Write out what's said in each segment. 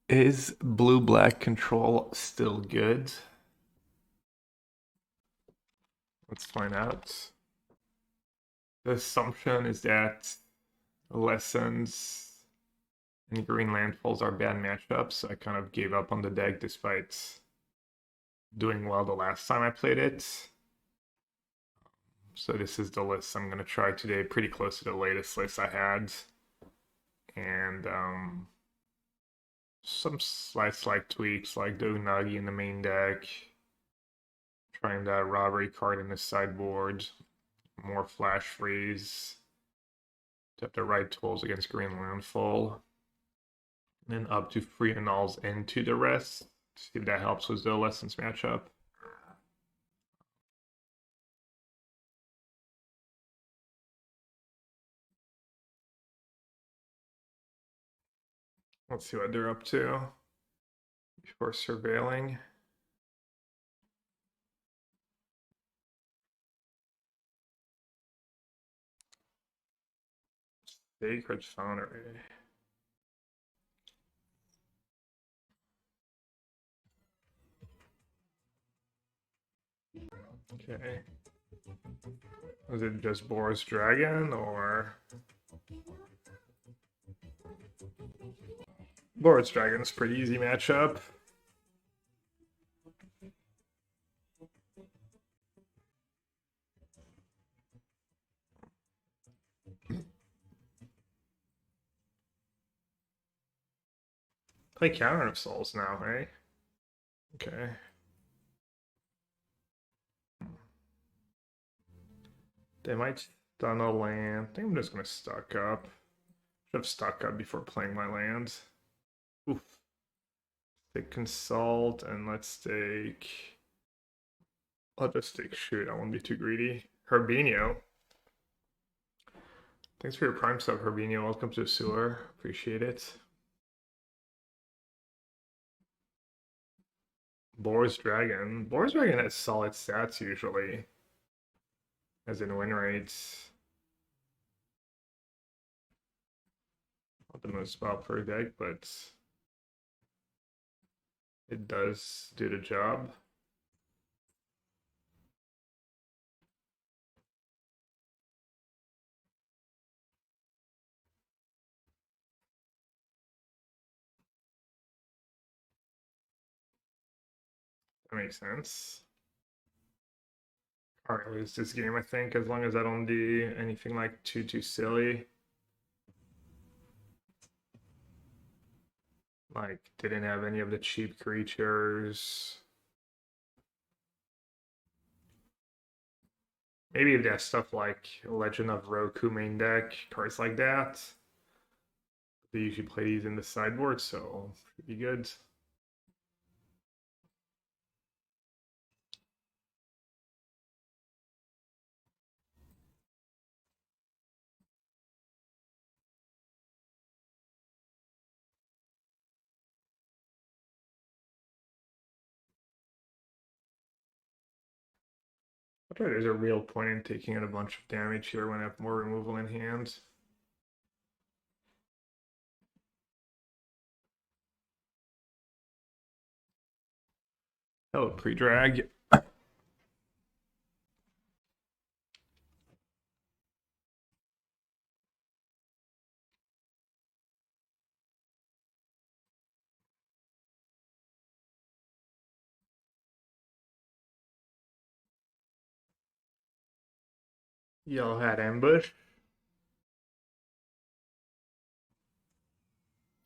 Is blue-black control still good? Let's find out. The assumption is that lessons and green landfalls are bad matchups, so I kind of gave up on the deck despite doing well the last time I played it. So this is the list I'm going to try today, pretty close to the latest list I had. And some slight tweaks like the Unagi in the main deck, trying that Robbery card in the sideboard, more Flashfreeze to have the right tools against Green Landfall, and then up to 3 Annuls into the rest. See if that helps with the Lessons matchup. Let's see what they're up to before surveilling. Sacred Foundry. Okay. Was it just Boris Dragon or Boris Dragon's pretty easy matchup. Play Counter of Souls now, eh? Okay. They might stun a land. I think I'm just gonna stock up. Should have stuck up before playing my land. Oof. Take Consult and let's take. I'll just take Shoot. I won't be too greedy. Herbinio. Thanks for your Prime sub, Herbinio. Welcome to the sewer. Appreciate it. Boris Dragon. Boris Dragon has solid stats usually, as in win rates. Not the most popular deck, but it does do the job. That makes sense. Alright, lose this game, I think, as long as I don't do anything like too silly. Like, didn't have any of the cheap creatures. Maybe if there's stuff like Legend of Roku main deck, cards like that. They usually play these in the sideboard, so should be good. I thought there's a real point in taking out a bunch of damage here when I have more removal in hand. Hello, pre-drag. Yellowhat ambush.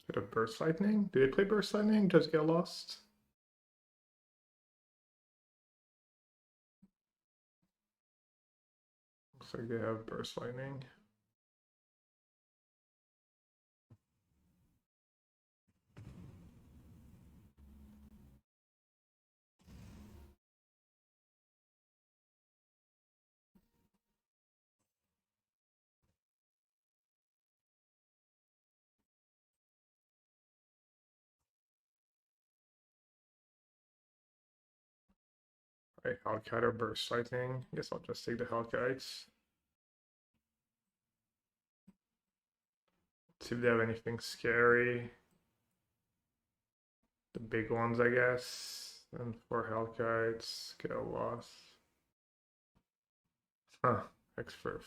Could have burst lightning. Do they play burst lightning? Just get lost. Looks like they have burst lightning. Right, Hellcat or burst lightning. I guess I'll just take the Hellkites. See if they have anything scary. The big ones, I guess. And 4 Hellkites, get a loss. Huh, Hexproof.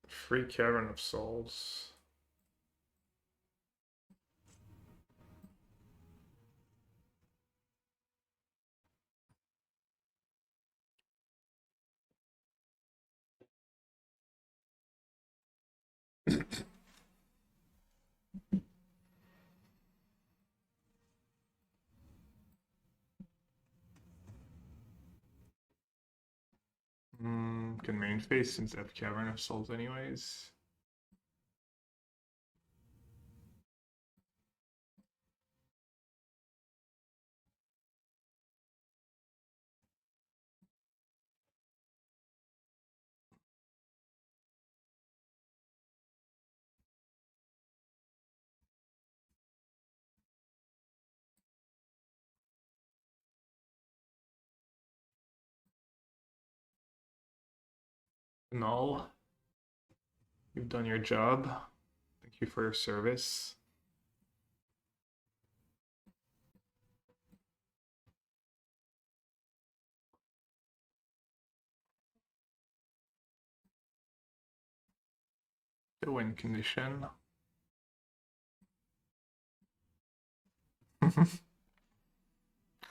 Free Cavern of Souls. Can main phase since I have Cavern of Souls anyways. Annul, you've done your job. Thank you for your service. The win condition.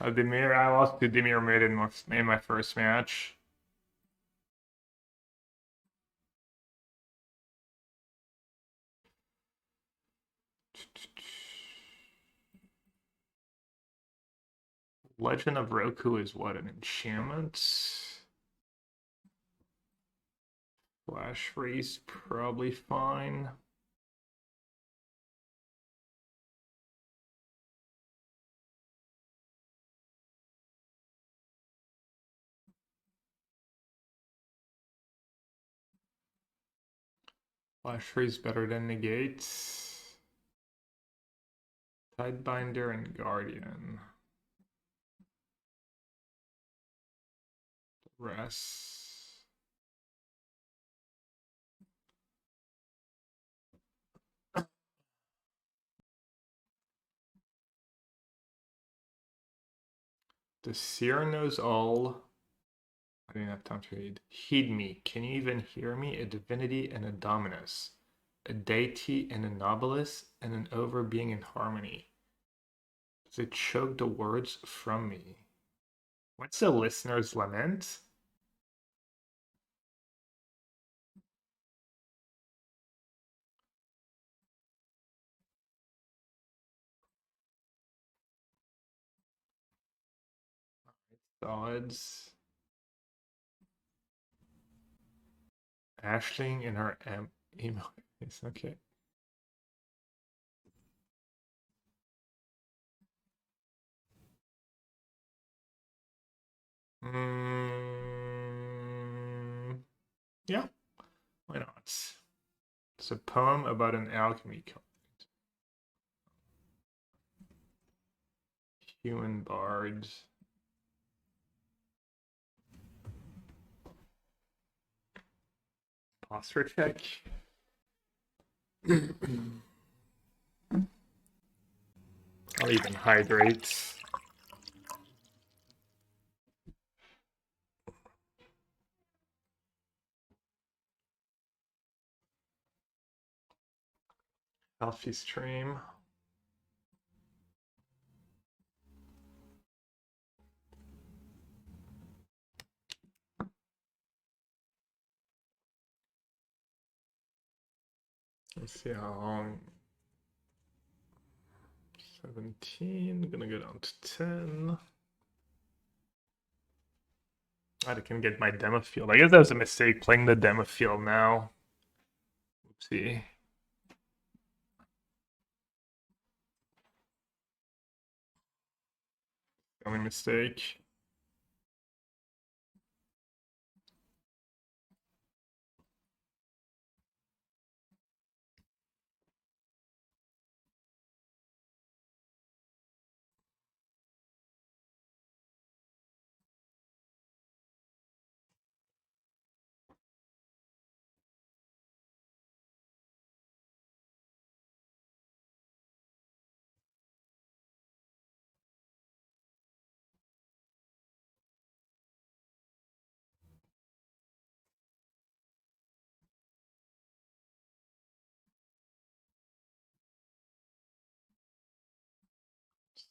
Dimir, I lost to Dimir mid in my first match. Legend of Roku is what, an enchantment? Flashfreeze, probably fine. Flashfreeze better than Negate. Tidebinder and Guardian. Duress. The Seer knows all. I didn't have time to read. Heed me. Can you even hear me? A divinity and a dominus. A deity and a nobilis, and an overbeing in harmony. Does it choke the words from me? What's the listener's lament? Solids. Ashling in her email. It's okay. Yeah, why not? It's a poem about an alchemy cult. Human bards. Posture check. I'll even hydrate. Healthy stream. Let's see how long. 17, gonna go down to 10. I can get my demo field. I guess that was a mistake playing the demo field now. Oopsie. Only mistake.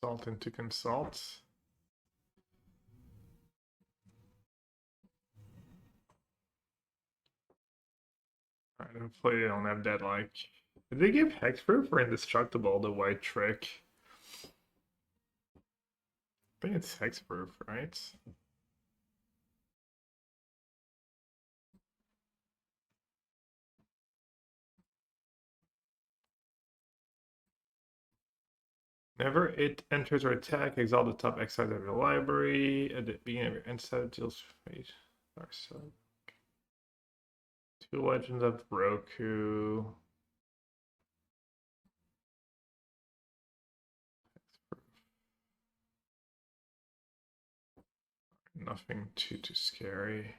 Salt into consult. Alright, hopefully they don't have that, like... Did they give hexproof or indestructible, the white trick? I think it's hexproof, right? Whenever it enters or attack, exile the top X side of your library. At the beginning of your end set, deals fate. Two Legends of Roku. Nothing too scary.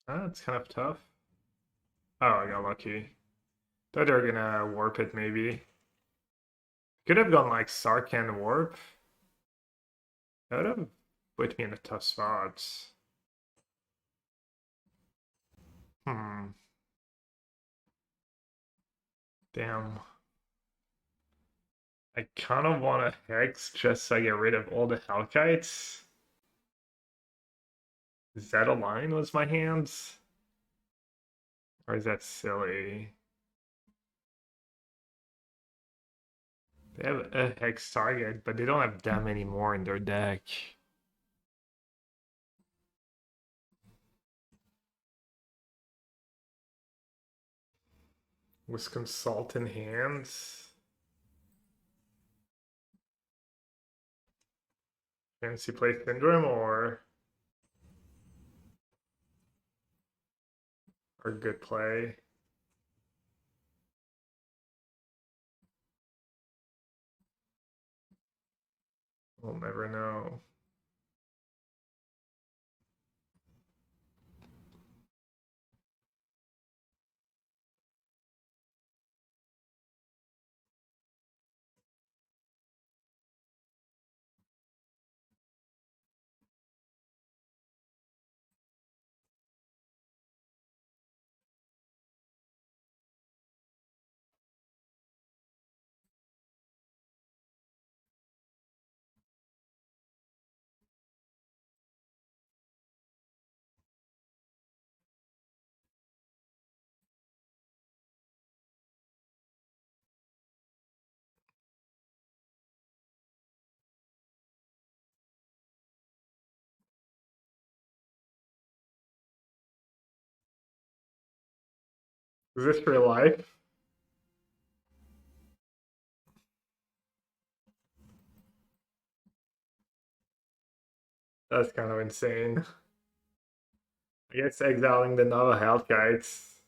It's kind of tough. Oh, I got lucky. Thought they were gonna warp it, maybe. Could have gone like Sarkhan warp. That would have put me in a tough spot. Hmm. Damn. I kind of want a Hex just so I get rid of all the Hellkites. Is that a line with my hands? Or is that silly? They have a Hex target, but they don't have that many more in their deck. With Consult in hands. Fancy play Syndrome or good play. We'll never know. Is this real life? That's kind of insane. I guess exiling the Nava Hellkites.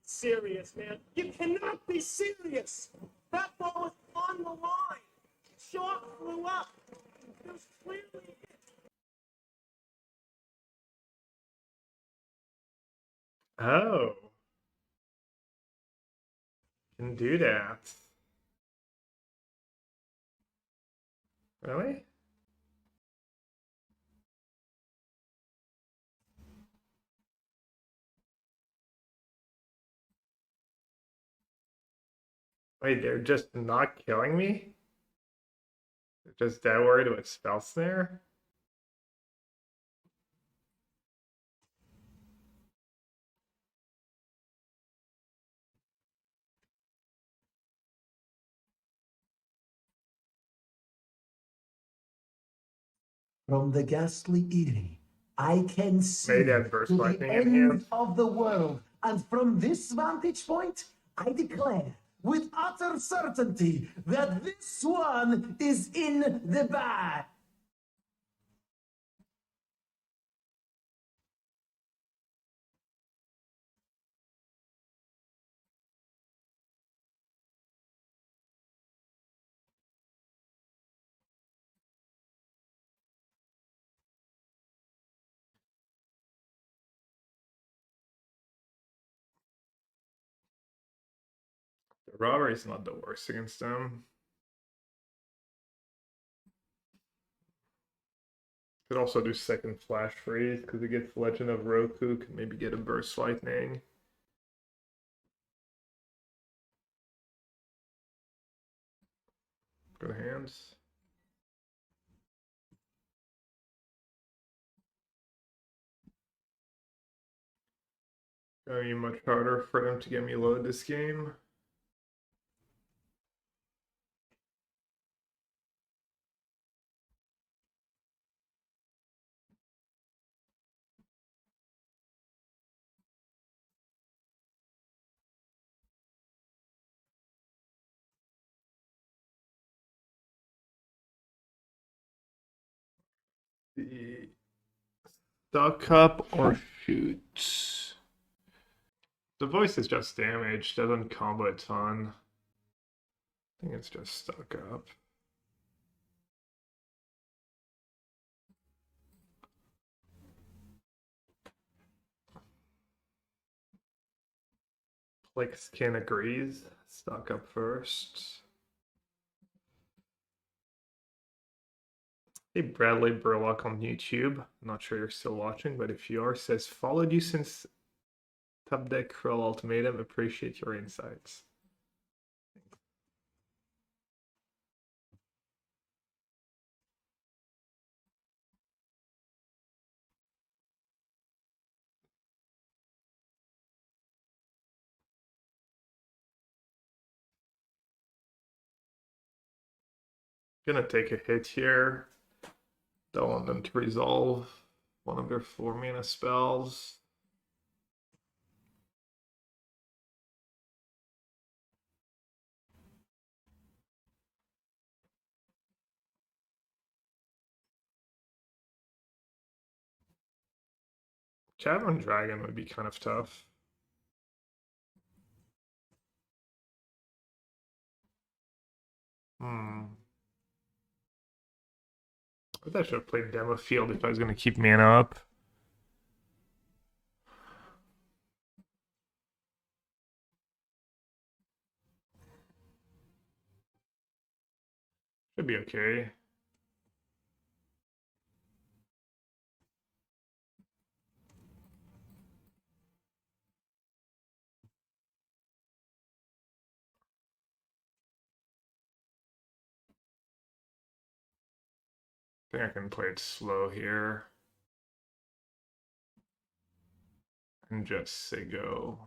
Serious, man. You cannot be serious. That ball was on the line. Shot flew up. It was clearly hit. Oh. Can do that. Really? Wait, they're just not killing me? They're just that worried about Spell Snare? From the ghastly Eyrie, I can see Maybe they to have Burst the Lightning in end hand. of the world. And from this vantage point, I declare with utter certainty that this one is in the bag. Robbery's not the worst against them. Could also do second flash freeze because it gets Legend of Roku. Could maybe get a burst lightning. Good hands. Gonna be much harder for them to get me low this game. The Duck up or shoot. The voice is just damage, doesn't combo a ton. I think it's just stuck up. Like Skin agrees. Stuck up first. Hey, Bradley Burlock on YouTube. Not sure you're still watching, but if you are, says followed you since Top Deck Cruel Ultimatum. Appreciate your insights. Gonna take a hit here. Don't want them to resolve one of their 4-mana spells. Cavern Dragon would be kind of tough. I thought I should have played Demo Field if I was going to keep mana up. Should be okay. I think I can play it slow here. And just say go.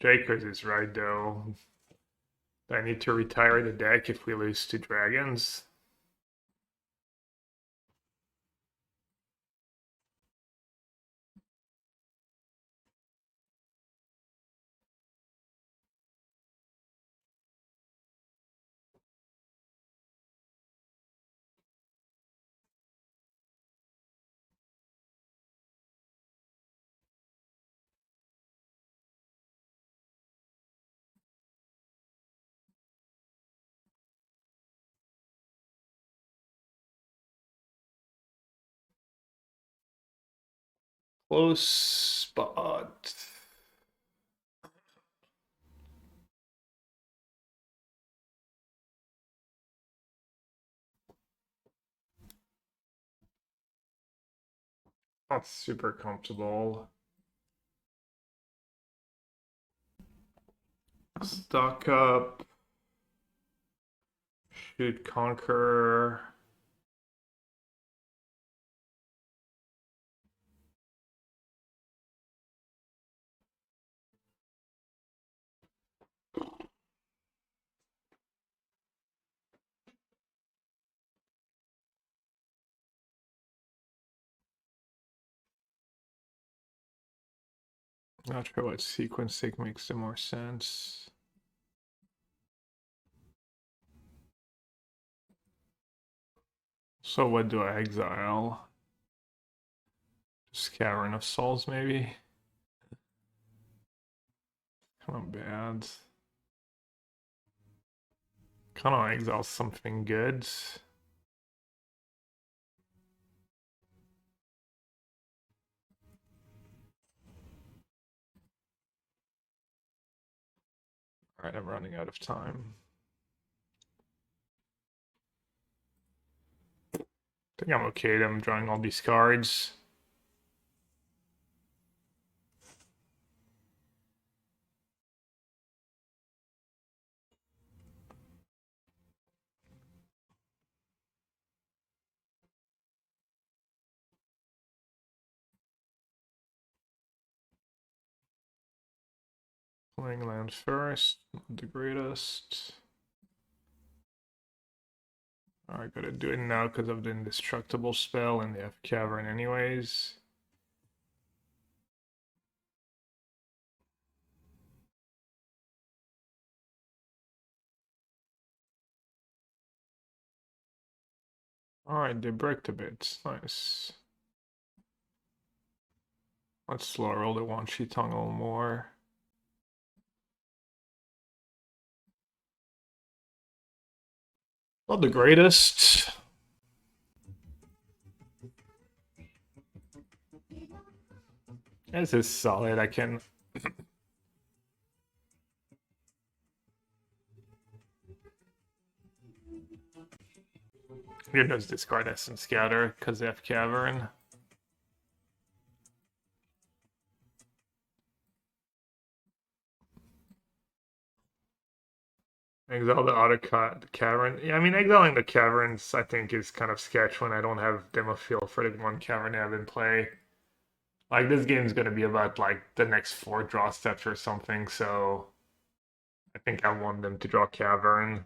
Jakers is right though. I need to retire the deck if we lose to dragons. Close spot. Not super comfortable. Stock up. Shoot Conqueror. Not sure what sequence makes the more sense. So what do I exile? Just Cavern of Souls maybe? Kind of bad. Kind of exile something good. Alright, I'm running out of time. I think I'm okay. I'm drawing all these cards. Playing land first, not the greatest. I gotta do it now because of the indestructible spell and they have cavern anyways. Alright, they bricked a bit. Nice. Let's slow roll the Wan Shi Tong a little more. Not the greatest. This is solid. I can. Here does discard Essence Scatter because they have Cavern. Exile the autocut cavern. Yeah, I mean exiling the caverns I think is kind of sketch when I don't have demo field for the one cavern I have in play. Like this game's gonna be about like the next 4 draw steps or something, so I think I want them to draw cavern.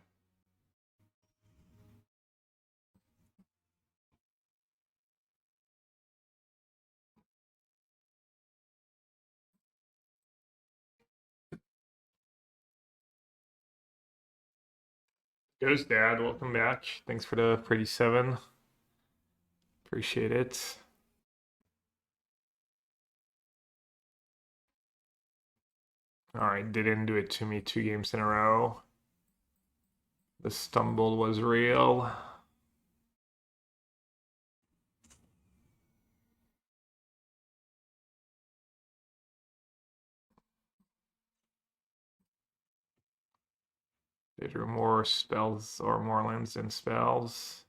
Goes Dad, welcome back. Thanks for the pretty 7. Appreciate it. Alright, didn't do it to me 2 games in a row. The stumble was real. They drew more spells or more lands than spells.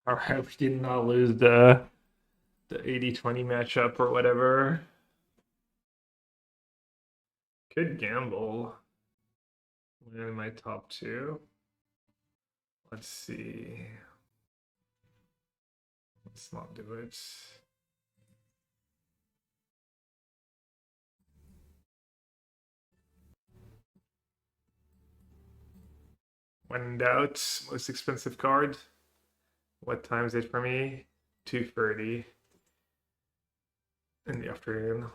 Alright, we did not lose the 80-20 matchup or whatever. Could gamble. Win in my top 2. Let's see. Let's not do it. When in doubt, most expensive card. What time is it for me? 2:30 in the afternoon.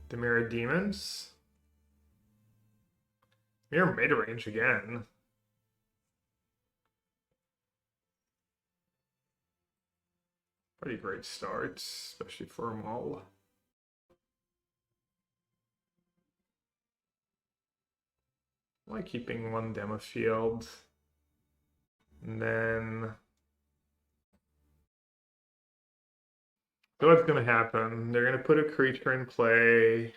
Dimir Demons. Mirror mid-range again. Pretty great start, especially for a mall. I like keeping 1 demo field. And then... So what's gonna happen? They're gonna put a creature in play.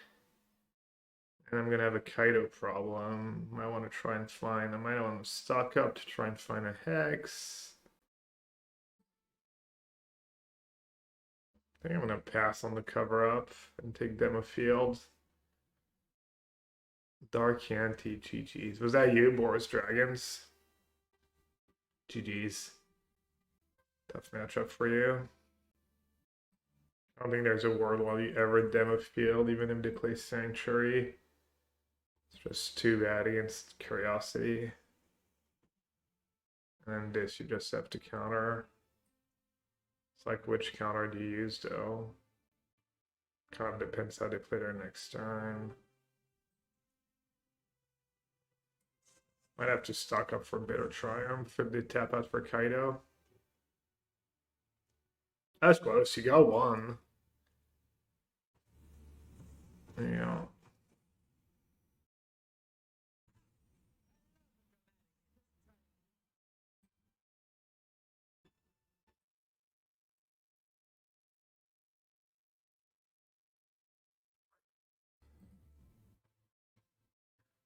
And I'm gonna have a Kaido problem. I want to try and find... I might want to stock up to try and find a Hex. I think I'm gonna pass on the cover up and take demo field. Dark Anti, GG's. Was that you, Boris Dragons? GG's. Tough matchup for you. I don't think there's a world while you ever demo field, even if they play Sanctuary. It's just too bad against Curiosity. And then this you just have to counter. It's like, which counter do you use though? Kind of depends how they play their next turn. Might have to stock up for Bitter Triumph if they tap out for Kaido. That's close. You got one. Yeah.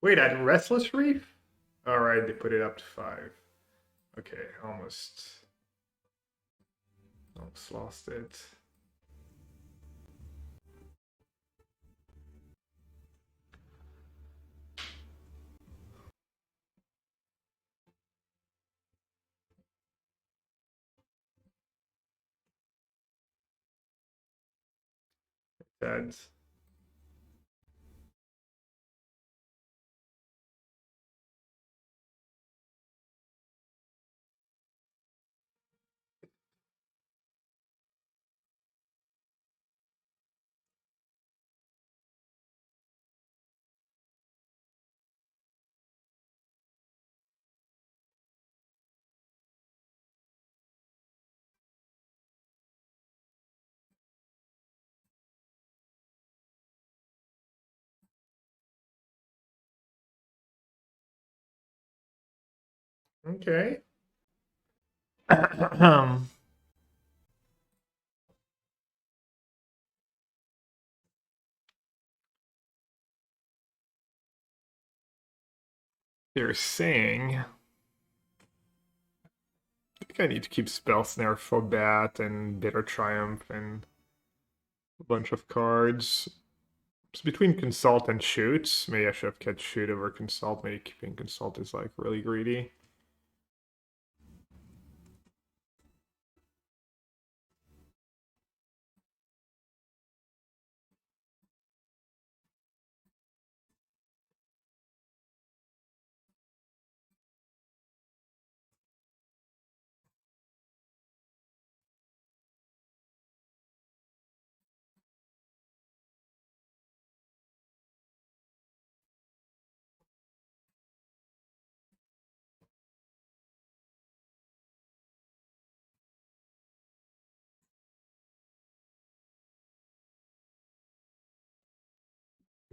Wait, at Restless Reef? Alright, they put it up to 5. Okay, almost lost it. That's okay. They're saying I think I need to keep Spell Snare for Bat and Bitter Triumph and a bunch of cards. It's between Consult and Shoot. Maybe I should have kept Shoot over Consult. Maybe keeping Consult is like really greedy.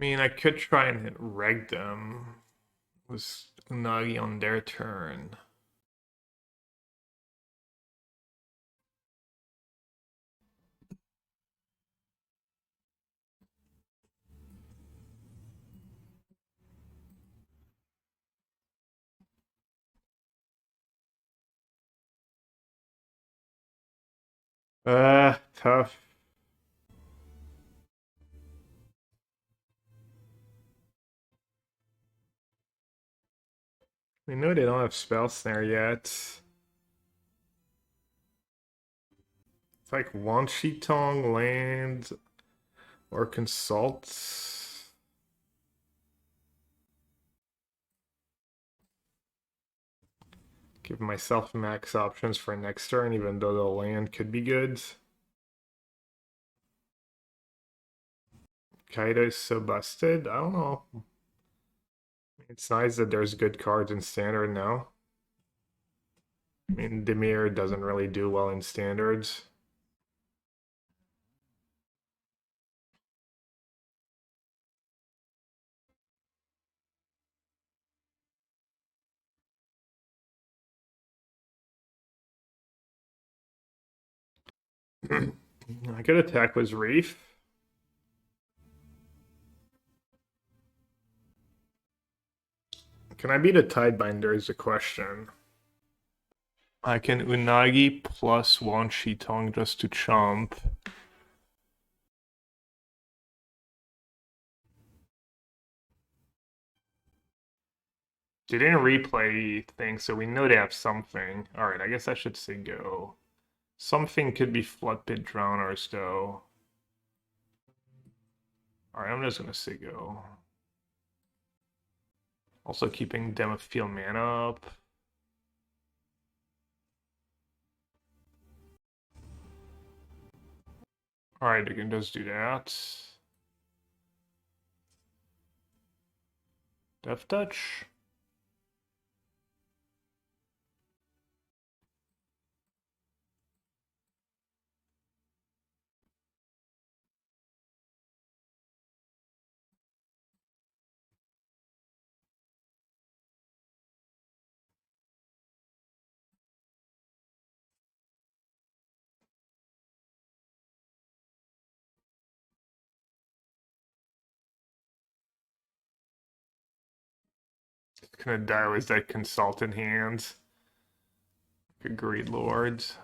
I mean, I could try and hit Reg them with Unagi on their turn. Tough. We know they don't have Spell Snare yet. It's like Wan Shi Tong, land, or Consult. Give myself max options for next turn, even though the land could be good. Kaido is so busted. I don't know. It's nice that there's good cards in standard now. I mean, Dimir doesn't really do well in standards. I could attack with Reef. Can I beat a Tidebinder is the question. I can Unagi plus Wan Shi Tong just to chomp. They didn't replay things, so we know they have something. Alright, I guess I should say go. Something could be Flood Pit Drowners, though. Alright, I'm just gonna say go. Also keeping Demolition Field mana up. Alright, they can just do that. Death Touch. Gonna die with that Consult in hand. Good Great Lords.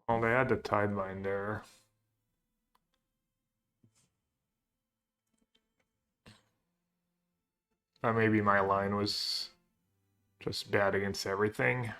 Oh, they had the Tidebinder. Maybe my line was just bad against everything.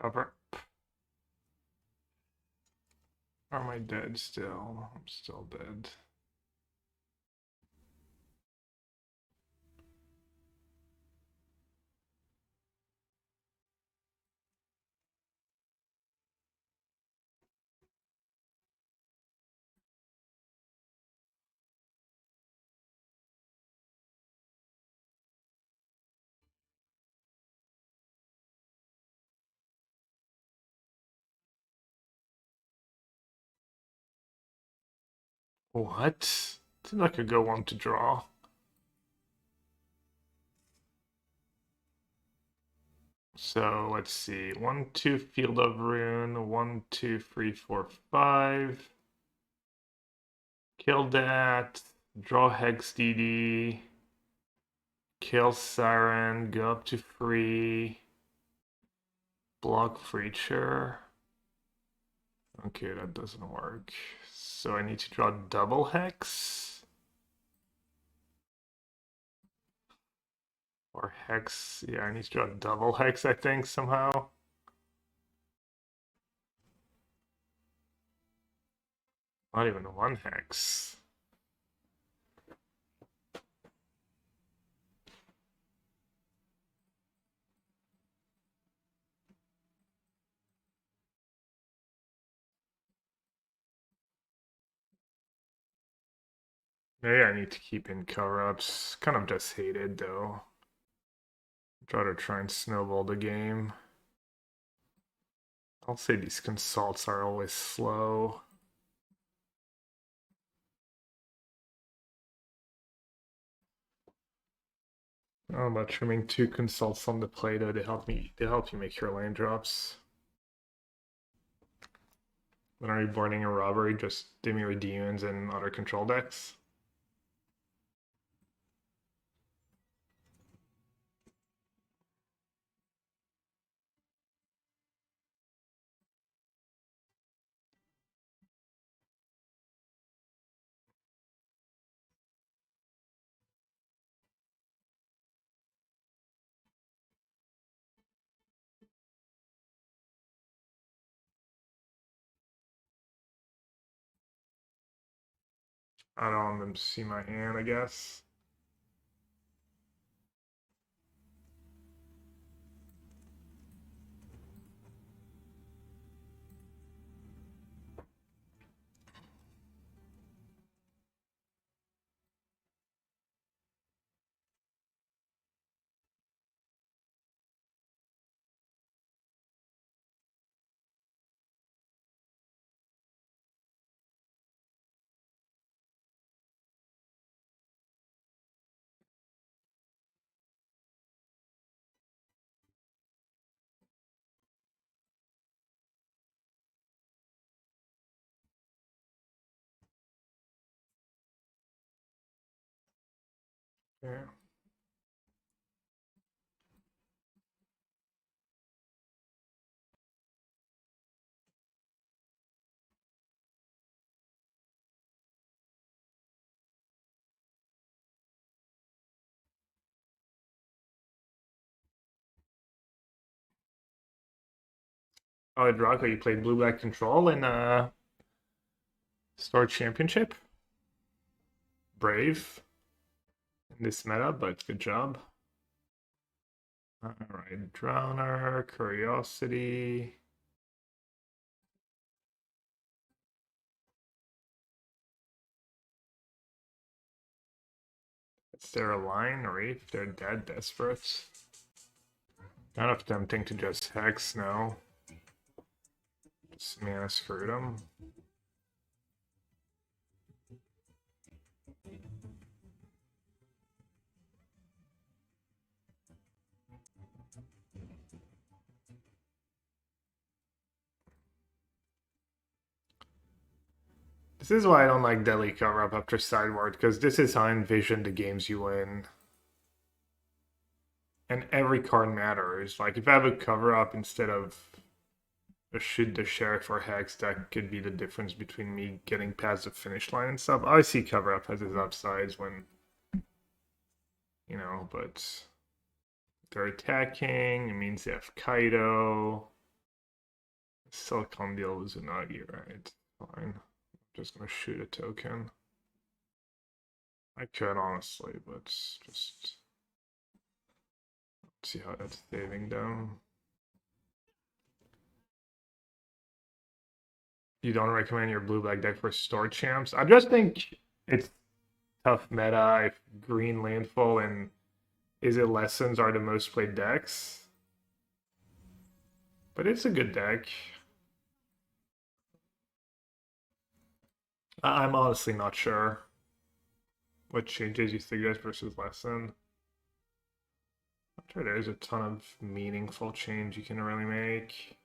Cover. Or am I dead still? I'm still dead. What? Seems like a good one to draw. So let's see. 1, 2, Field of Rune. 1, 2, 3, 4, 5. Kill that. Draw Hex DD. Kill Siren. Go up to 3. Block Preacher. Okay, that doesn't work. So I need to draw double Hex. Or Hex. Yeah, I need to draw double Hex, I think, somehow. Not even one Hex. Maybe I need to keep in cover-ups. Kind of just hated, though. Try and snowball the game. I'll say these consults are always slow. How about trimming 2 consults on the play though to help you make your land drops? When are you boarding a robbery? Just Dimir Demons and other control decks? I don't want them to see my hand, I guess. Yeah. Oh, Draco, you played Blue-Black Control in Star Championship? Brave in this meta, but good job. Alright, Drowner, Curiosity. Is there a line, Reef? They're dead, desperate. Kind of tempting to just Hex now. Just mana screwed them. This is why I don't like Deadly Cover Up after Sideboard, because this is how I envision the games you win. And every card matters. Like, if I have a Cover Up instead of a Shoot the Sheriff or Hex, that could be the difference between me getting past the finish line and stuff. I see Cover Up has its upsides when, you know, but they're attacking, it means they have Kaido. Silicon deal with Unagi, right? Fine. Just gonna shoot a token. I could honestly, but just see how that's saving them. You don't recommend your blue-black deck for store champs? I just think it's tough meta if green landfall and Is It Lessons are the most played decks. But it's a good deck. I'm honestly not sure what changes you suggest versus Lesson. I'm sure there's a ton of meaningful change you can really make.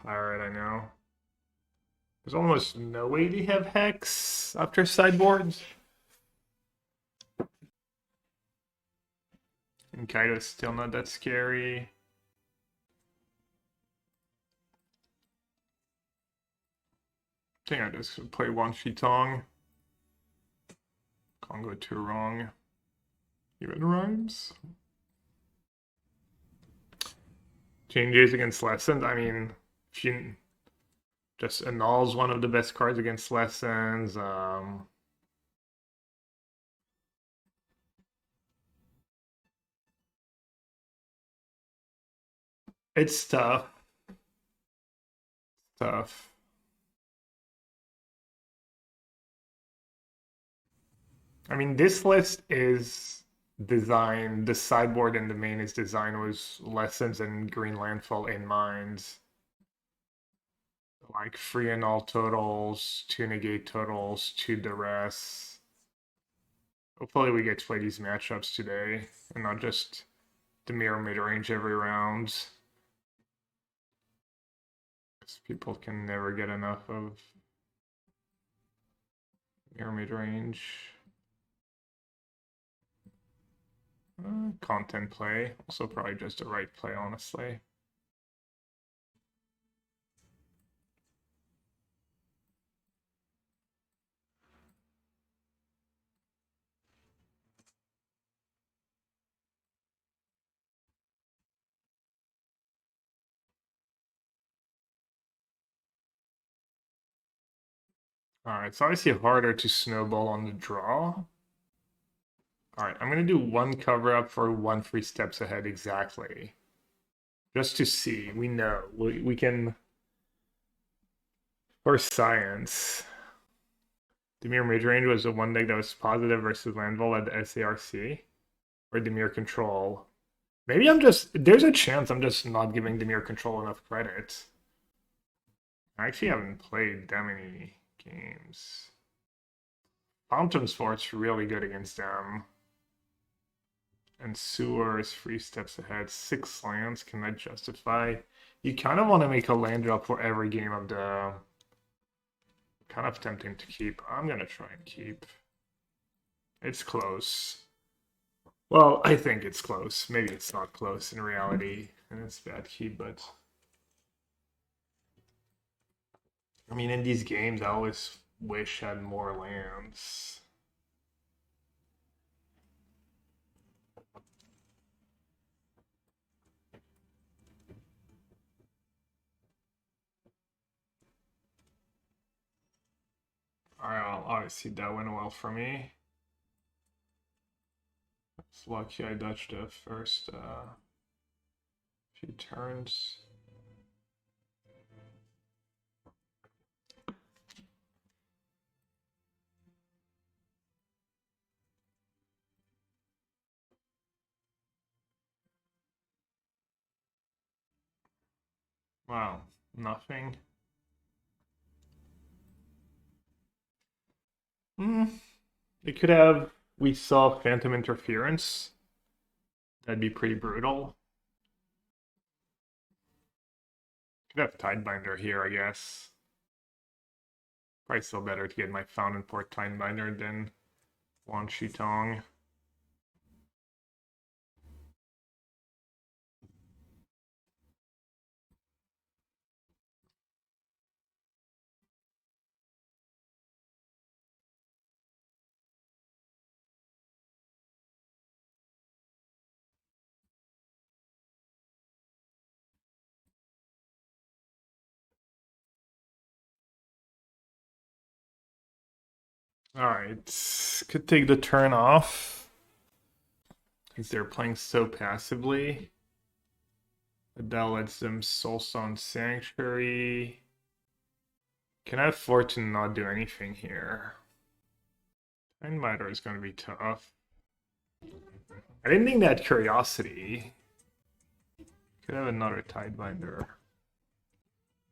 Pirate, I know. There's almost no way to have Hex after sideboards. And Kaido's still not that scary. I think I just play Wan Shi Tong. Can't go too wrong. Even rhymes. Changes against Lessons. I mean, if you just Annul's one of the best cards against Lessons. It's tough. Tough. I mean, this list is designed, the sideboard and the main is designed with Lessons and Green Landfall in mind. Like free and all totals, 2 negate totals, 2 duress. Hopefully we get to play these matchups today and not just Dimir mid-range every round. Because people can never get enough of Dimir mid-range. Content play, also probably just the right play, honestly. Alright, it's obviously harder to snowball on the draw. Alright, I'm going to do one cover up for 1 free steps ahead exactly. Just to see. We know. We can... For science. Dimir midrange was the one deck that was positive versus Landfall at the SARC. Or Dimir Control. Maybe I'm just... There's a chance I'm just not giving Dimir Control enough credit. I actually haven't played that many games. Fountainport's really good against them. And Sewers, 3 steps ahead, 6 lands. Can that justify You kind of want to make a land drop for every game of the... Kind of tempting to keep. I'm gonna try and keep. It's close. Well, I think it's close. Maybe it's not close in reality, and it's bad keep, but... I mean, in these games, I always wish I had more lands. Alright, obviously that went well for me. It's lucky I dodged the first few turns. Wow, nothing. It could have, we saw Phantom Interference. That'd be pretty brutal. Could have Tidebinder here, I guess. Probably still better to get my Fountainport Tidebinder than Wan Shi Tong. Alright, could take the turn off. Because they're playing so passively. That lets them Soulstone Sanctuary. Can I afford to not do anything here? Tidebinder is going to be tough. I didn't think that Curiosity. Could have another Tidebinder.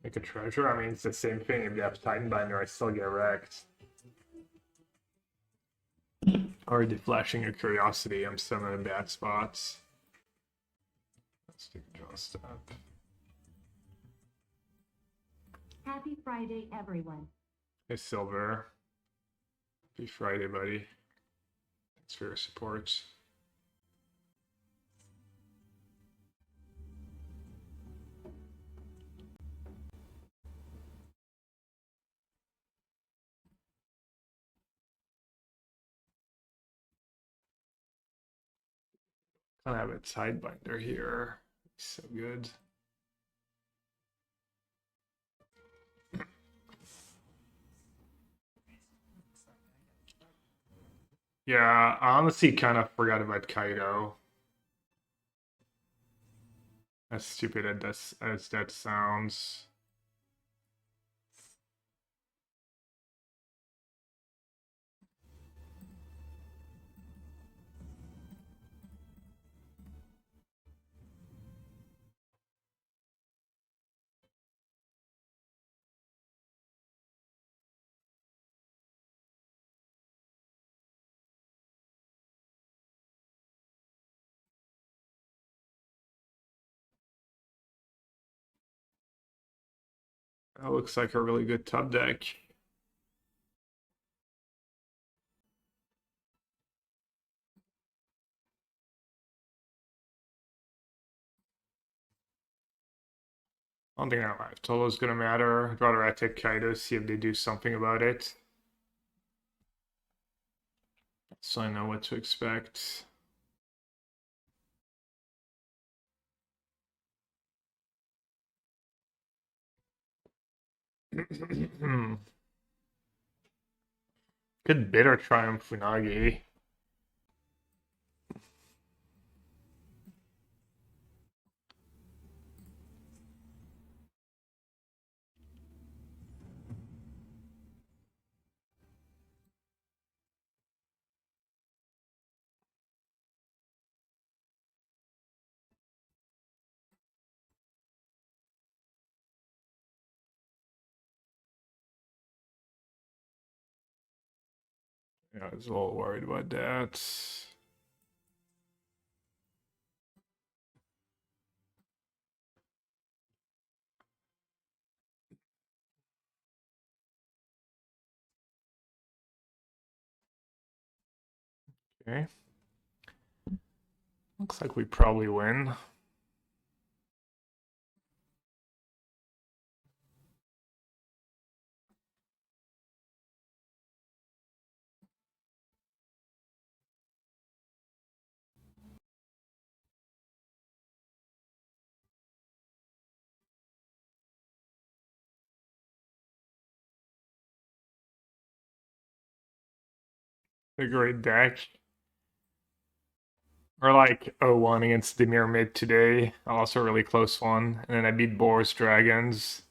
Make a treasure? I mean, it's the same thing. If you have Tidebinder, I still get wrecked. Already flashing a Curiosity, I'm still in bad spots. Let's take a draw step. Happy Friday, everyone. Hey, Silver. Happy Friday, buddy. Thanks for your support. I have a Tidebinder here. So good. Yeah, I honestly kind of forgot about Kaido. As stupid as that sounds. That looks like a really good tub deck. I don't think that live total is going to matter. I'd rather I take Kaido, see if they do something about it. So I know what to expect. Good bitter triumph, Unagi. Yeah, I was a little worried about that. Okay. Looks like we probably win. A great deck. Or like 0-1 against Dimir mid today. Also a really close one. And then I beat Boris Dragons.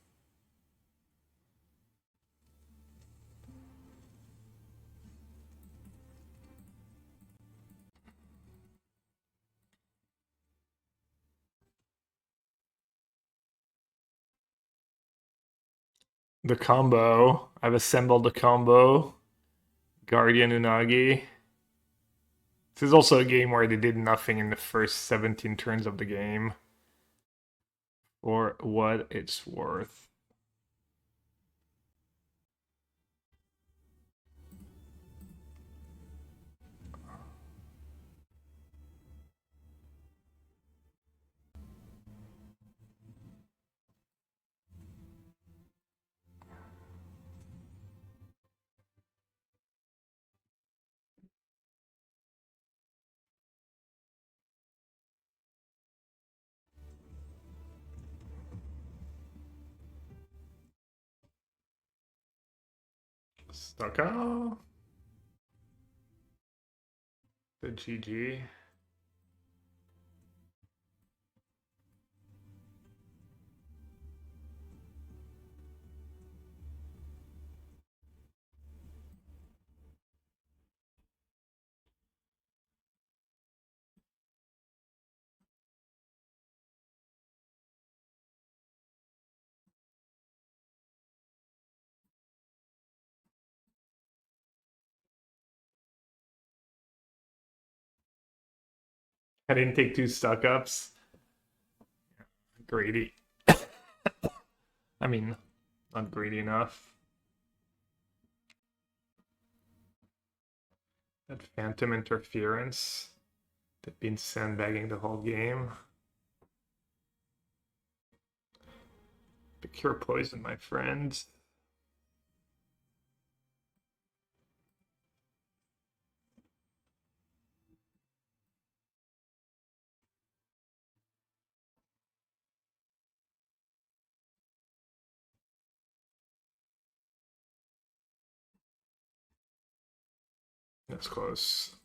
The combo. I've assembled the combo. Guardian Unagi. This is also a game where they did nothing in the first 17 turns of the game. For what it's worth. Stuck out. The GG. I didn't take 2 stuck ups. Greedy. I mean, not greedy enough. That phantom interference. They've been sandbagging the whole game. Pick your poison, my friend. That's close.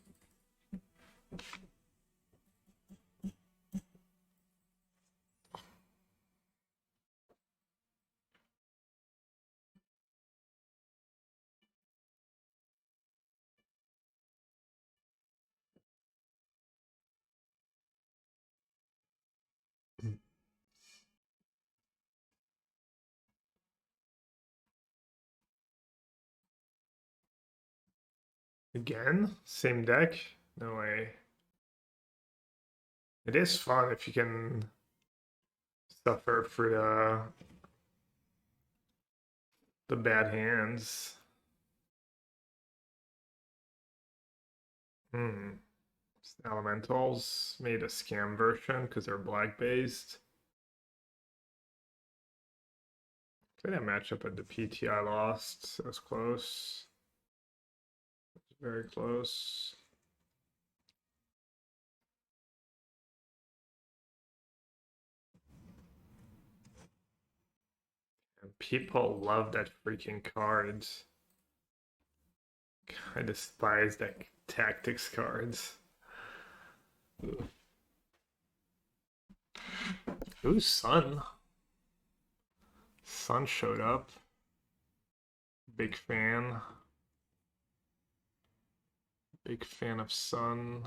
Again? Same deck? No way. It is fun if you can suffer for the bad hands. Elementals made a scam version because they're black based. Play that matchup at the PTI lost. That was close. Very close. And people love that freaking card. I despise that tactics cards. Ooh, Sun. Sun showed up. Big fan. Big fan of Sun.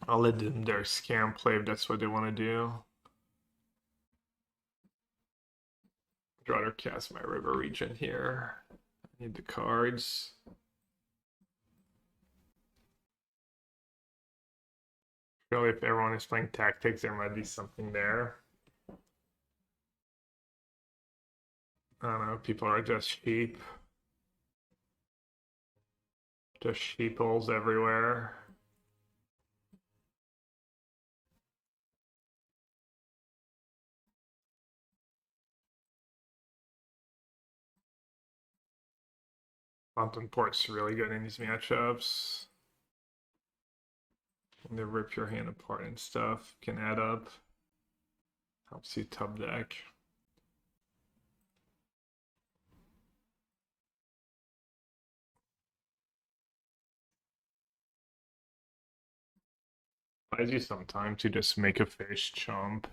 I'll let them their scam play if that's what they want to do. I'd rather cast my River Regent here. I need the cards. Really, if everyone is playing tactics, there might be something there. I don't know, people are just sheep. Just sheeples everywhere. Fountainport's really good in these matchups. When they rip your hand apart and stuff, can add up. Helps you tub deck. Buys you some time to just make a face chump.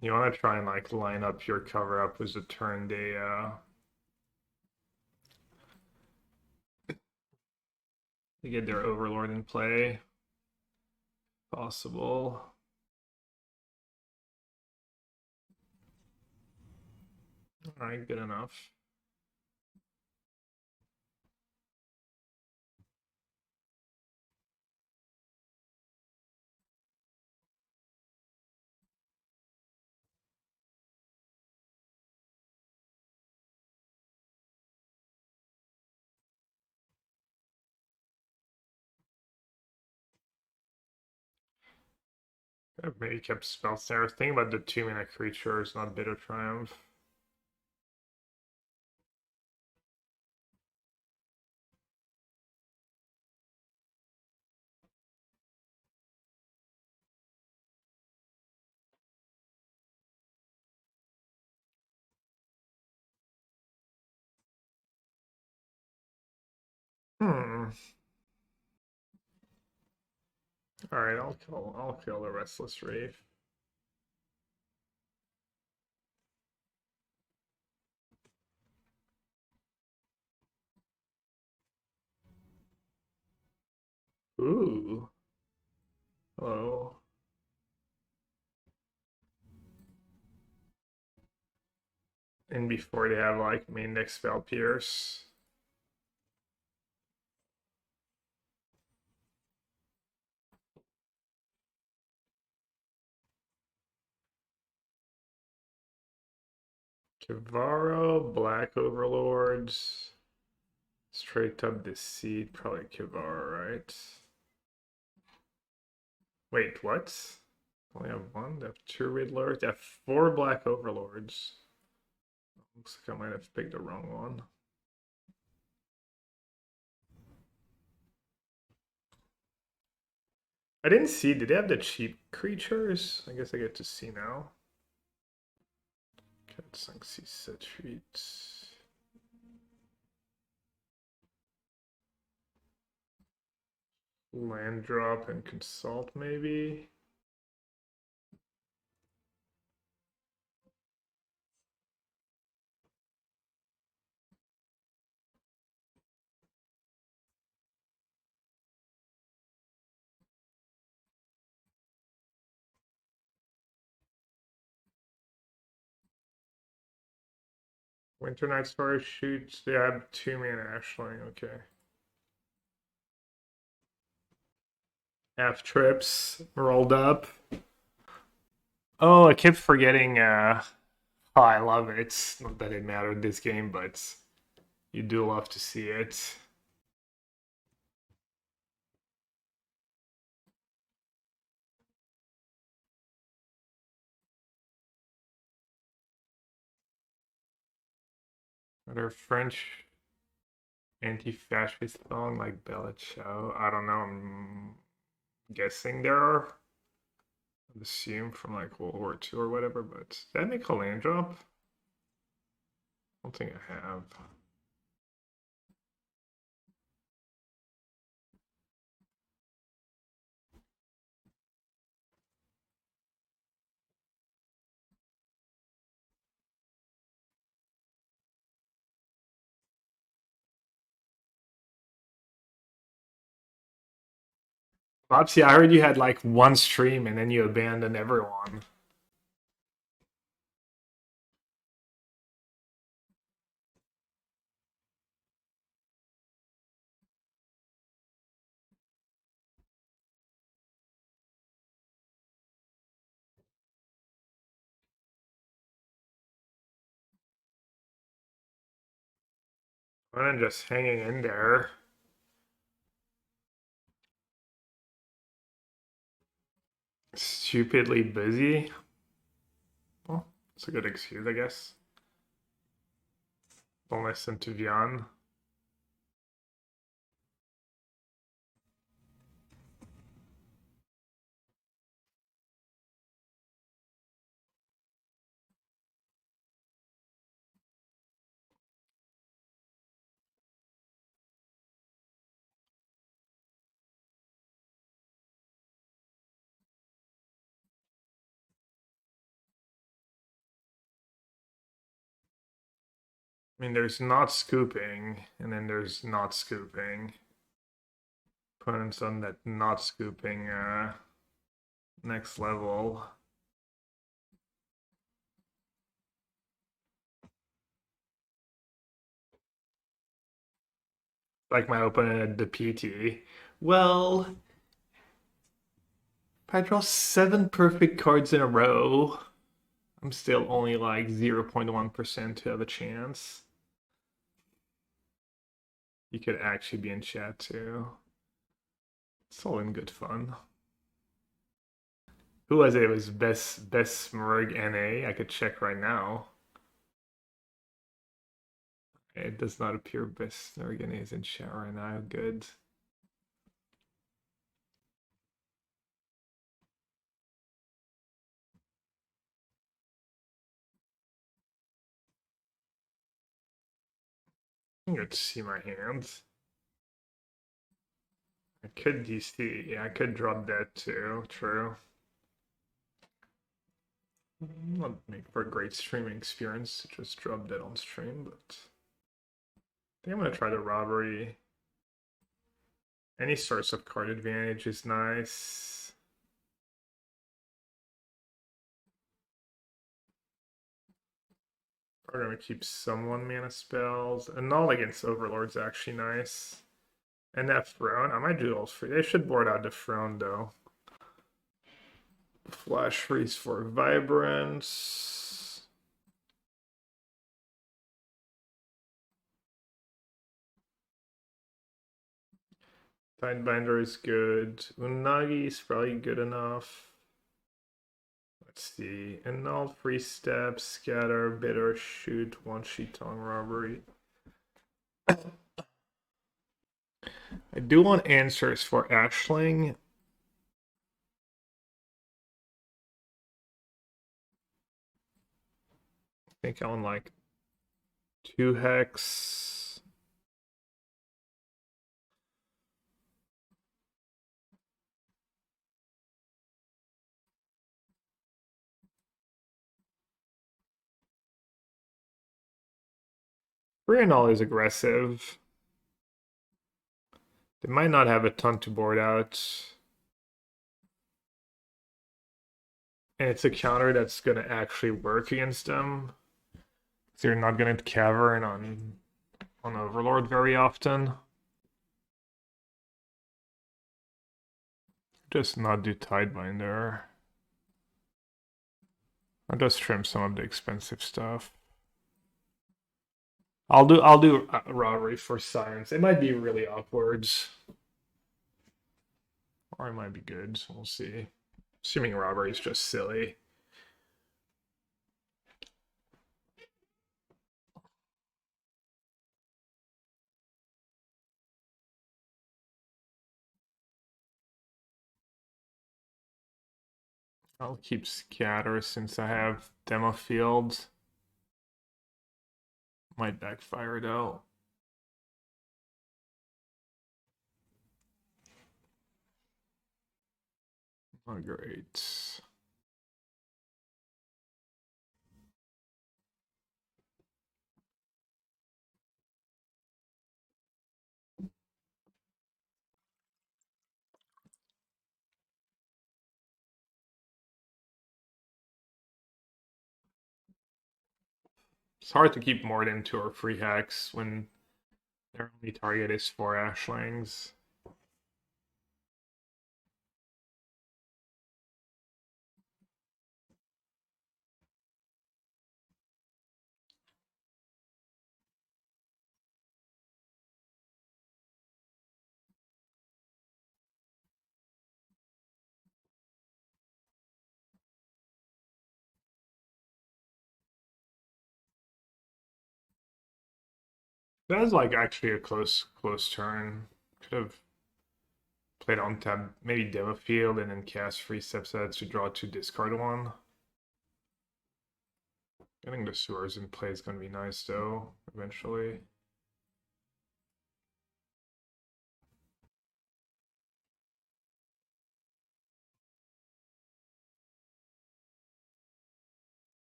You want to try and like line up your cover up as a turn day to get their overlord in play. Possible. Alright, good enough. I've maybe kept Spell Snare. Think about the 2-mana creatures, not Bitter Triumph. Hmm. Alright, I'll kill the Restless Reef. Ooh. Hello. And before they have like main deck Spell Pierce. Kivaro, Black Overlords. Straight up Deceit, probably Kivaro, right? Wait, what? Only have one? They have 2 Riddlers. They have 4 Black Overlords. Looks like I might have picked the wrong one. I didn't see, did they have the cheap creatures? I guess I get to see now. Cat Sanxi set treats. Land drop and consult maybe. Winter Night Star shoots. They have 2-mana Ashling, okay. Half trips rolled up. Oh, I kept forgetting. Oh, I love it. Not that it mattered this game, but you do love to see it. Are there French anti-fascist song like Bella Ciao? I don't know. I'm guessing there are. I'd assume from like World War II or whatever, but did that make a land drop? I don't think I have. Bobsy, I heard you had like one stream and then you abandoned everyone. And then just hanging in there. Stupidly busy. Well, it's a good excuse, I guess. Don't listen to Vian. I mean, there's not scooping, and then there's not scooping. Opponents on that not scooping next level. Like my opponent at the PT. Well, if I draw 7 perfect cards in a row, I'm still only like 0.1% to have a chance. You could actually be in chat too. It's all in good fun. Who was it? It was best Smurg NA. I could check right now. It does not appear best Smurg NA is in chat right now. Good. I'm good to see my hands. I could DC. Yeah, I could drop that too. True. Not make for a great streaming experience to just drop that on stream, but I think I'm gonna try the robbery. Any source of card advantage is nice. We're gonna keep some 1-mana spells. Annul against Overlord's actually nice. And that throne, I might do all three. They should board out the throne though. Flashfreeze for Vibrance. Tidebinder is good. Unagi is probably good enough. Let's see. Annul, Free Step, Scatter, Bitter, Shoot, Wan Shi Tong Robbery. I do want answers for Ashling. I think I want like 2 Hex. Annul is aggressive. They might not have a ton to board out. And it's a counter that's going to actually work against them. So you're not going to cavern on Overlord very often. Just not do Tidebinder. I'll just trim some of the expensive stuff. I'll do robbery for science. It might be really awkward. Or it might be good. We'll see. Assuming robbery is just silly. I'll keep Scatter since I have Demo Field. Might backfire though. Oh, great. It's hard to keep more than 2 or 3 hacks when their only target is 4 Ashlings. That was like actually a close turn. Could have played on tab, maybe Demo Field, and then cast 3 steps ahead to draw 2, discard 1. Getting the Sewers in play is going to be nice though, eventually.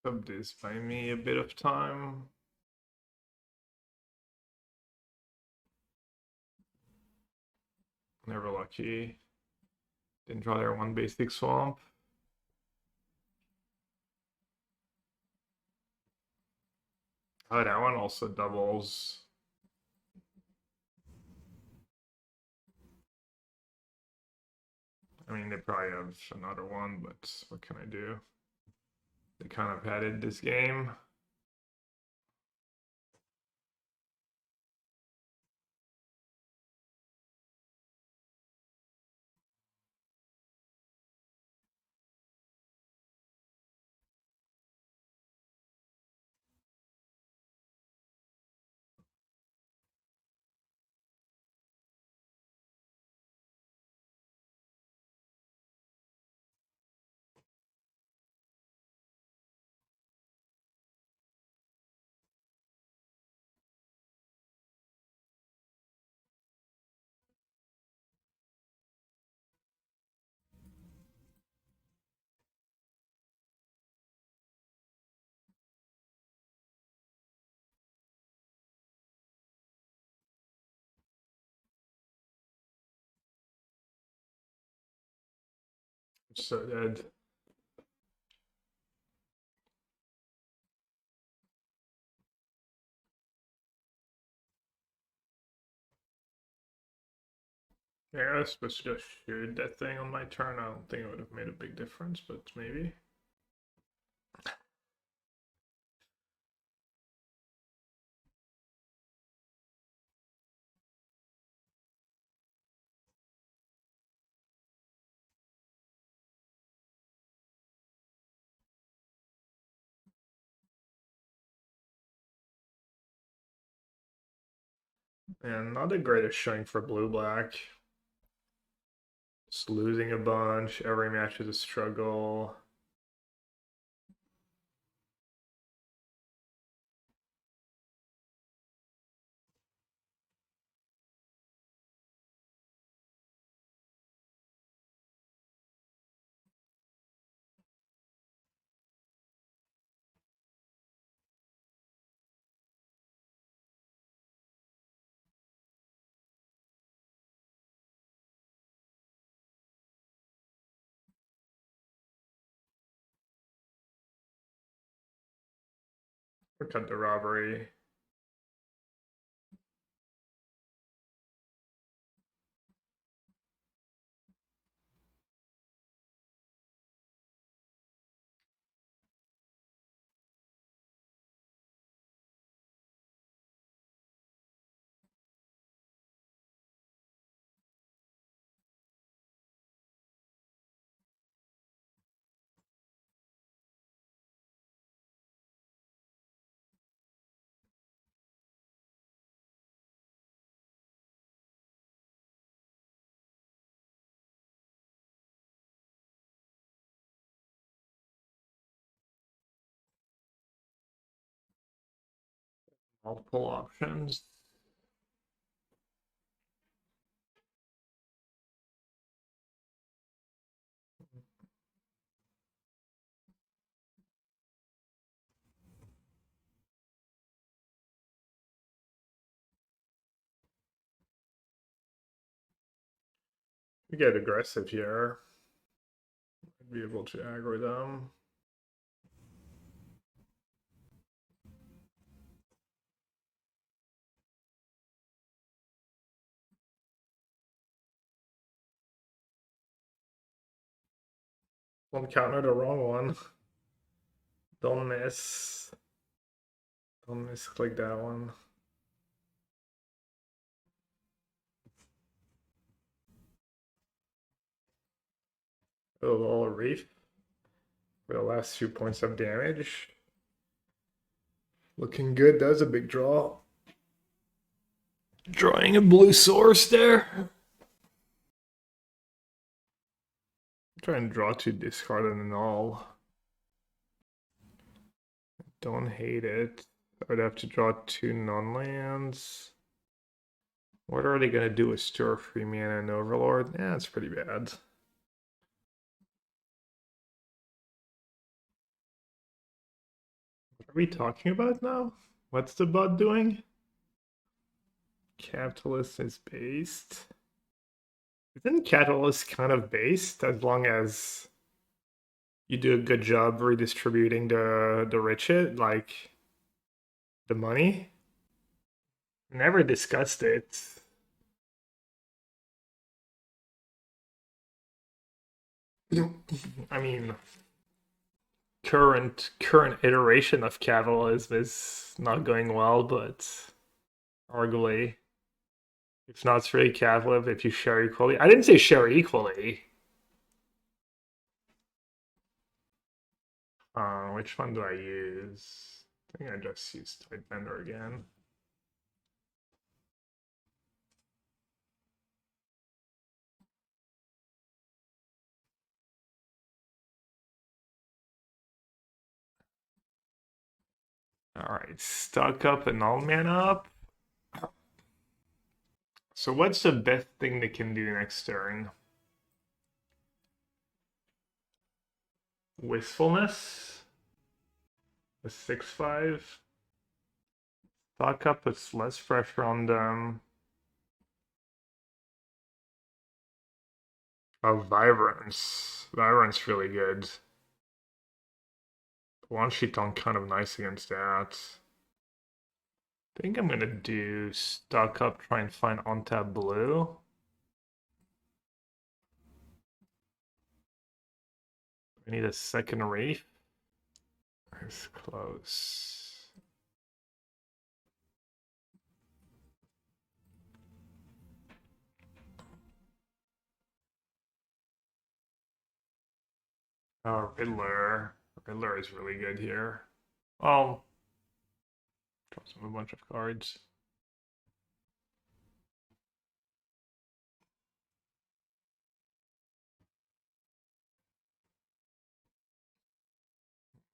Sub this buy me a bit of time. Never lucky. Didn't draw their 1 basic swamp. Oh, that one also doubles. I mean, they probably have another one, but what can I do? They kind of had it this game. So dead. Yeah, I was supposed to just shoot that thing on my turn. I don't think it would have made a big difference, but maybe. And not the greatest showing for blue-black. Just losing a bunch. Every match is a struggle. Or cut the robbery. Multiple options. We get aggressive here. be able to aggro them. Don't counter the wrong one. Don't miss. Don't misclick that one. Oh, little reef for the last 2 points of damage. Looking good. That was a big draw. Drawing a blue source there. Try and draw to discard an Annul. Don't hate it. I'd have to draw 2 non-lands. What are they gonna do with Stir Free Mana and Overlord? Yeah, it's pretty bad. What are we talking about now? What's the bot doing? Capitalist is based. Isn't Capitalist kind of based as long as you do a good job redistributing the riches, like the money? Never discussed it. I mean, current iteration of capitalism is not going well, but arguably, if not straight capitalism, if you share equally. I didn't say share equally. Which one do I use? I think I just used Tidebinder again. Alright, stock up and all mana up. So what's the best thing they can do next turn? Wistfulness? A 6/5. Stock up puts less pressure on them. Oh, Vibrance. Vibrance really good. Wan Shi Tong kind of nice against that. I think I'm gonna do stock up, try and find on-tap blue. I need a second reef. It's close. Oh, Riddler. Riddler is really good here. Well, draws him a bunch of cards.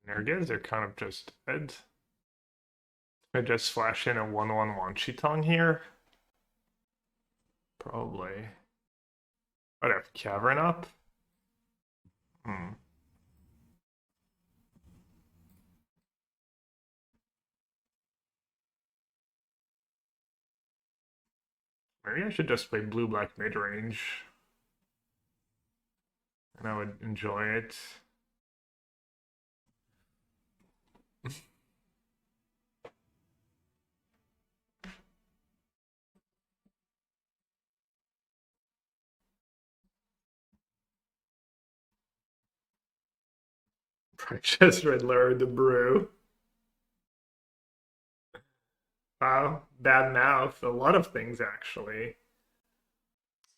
There it is, they're kind of just dead. I just flash in a 1/1 Wan Shi Tong here. Probably. I'd have Cavern up. Maybe I should just play blue-black mid-range. And I would enjoy it. Precious Riddler, the brew. Wow, bad mouth. A lot of things, actually.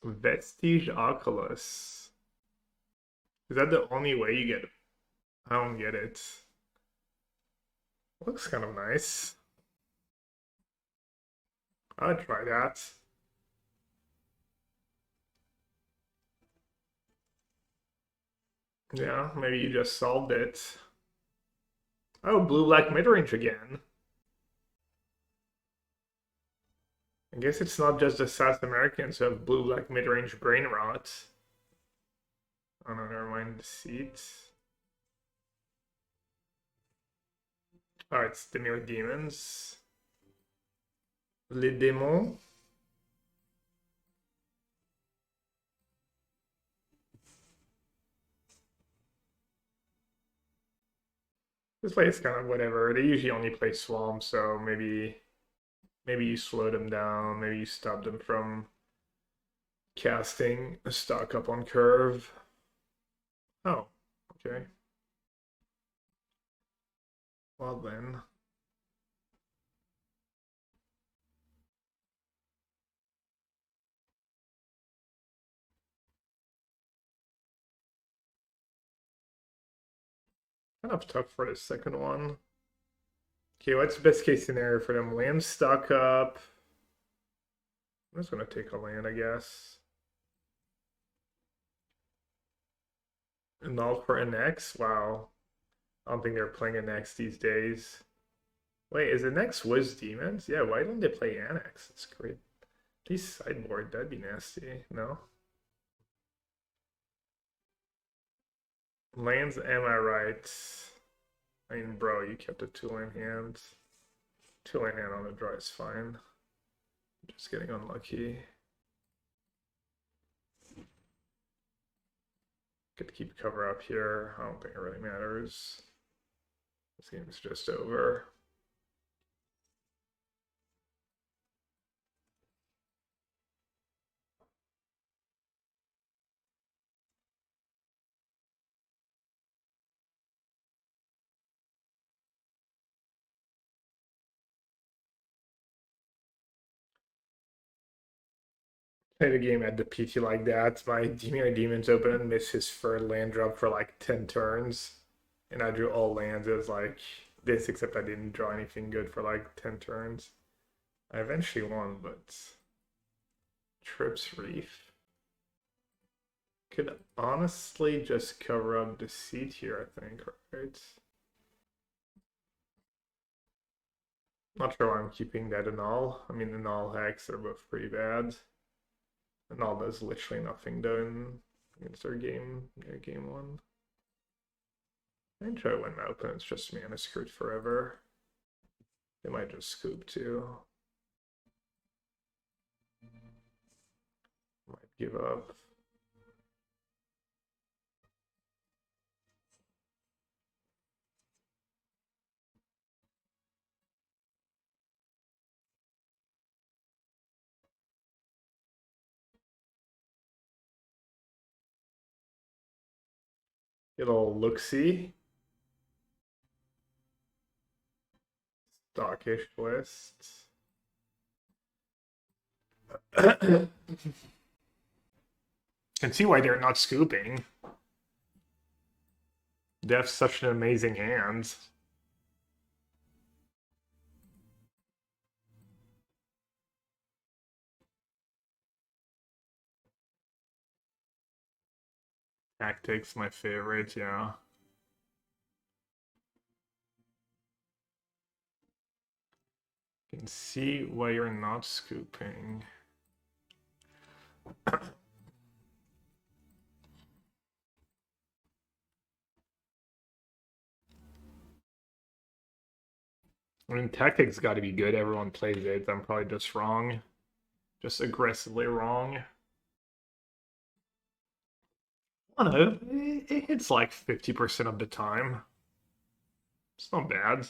Vestige Oculus. Is that the only way you get it? I don't get it. Looks kind of nice. I'd try that. Yeah, maybe you just solved it. Oh, blue-black midrange again. I guess it's not just the South Americans who have blue-black midrange brain rot. Oh no, never mind. Deceit. Oh, it's Dimir Demons. Les Démons. This play is kind of whatever. They usually only play Swamp, so maybe you slow them down, maybe you stop them from casting a stock up on curve. Oh, okay. Well then. Kind of tough for the second one. Okay, what's the best case scenario for them? Land stock up. I'm just gonna take a land, I guess. Null for an X? Wow. I don't think they're playing an X these days. Wait, is the next Wiz Demons? Yeah, why don't they play Annex? It's great. At least sideboard, that'd be nasty, no? Lands, am I right? I mean, bro, you kept a 2-line hand. 2-line hand on the draw is fine. Just getting unlucky. Get to keep cover up here. I don't think it really matters. This game is just over. Played a game at the PT like that. My Dimir Demons open and miss his third land drop for like 10 turns. And I drew all lands as like this, except I didn't draw anything good for like 10 turns. I eventually won, but Trips Reef could honestly just cover up the seat here, I think, right? Not sure why I'm keeping that Annul. I mean, Annul Hex are both pretty bad. Annul does literally nothing done against our game one. I enjoy when my opponent's just mana screwed forever. They might just scoop too. Might give up. Get a little look-see. Stockish list. Can see why they're not scooping. They have such an amazing hand. Tactics, my favorite, yeah. Can see why you're not scooping. I mean, tactics got to be good. Everyone plays it. I'm probably just wrong. Just aggressively wrong. I don't know. It hits like 50% of the time. It's not bad.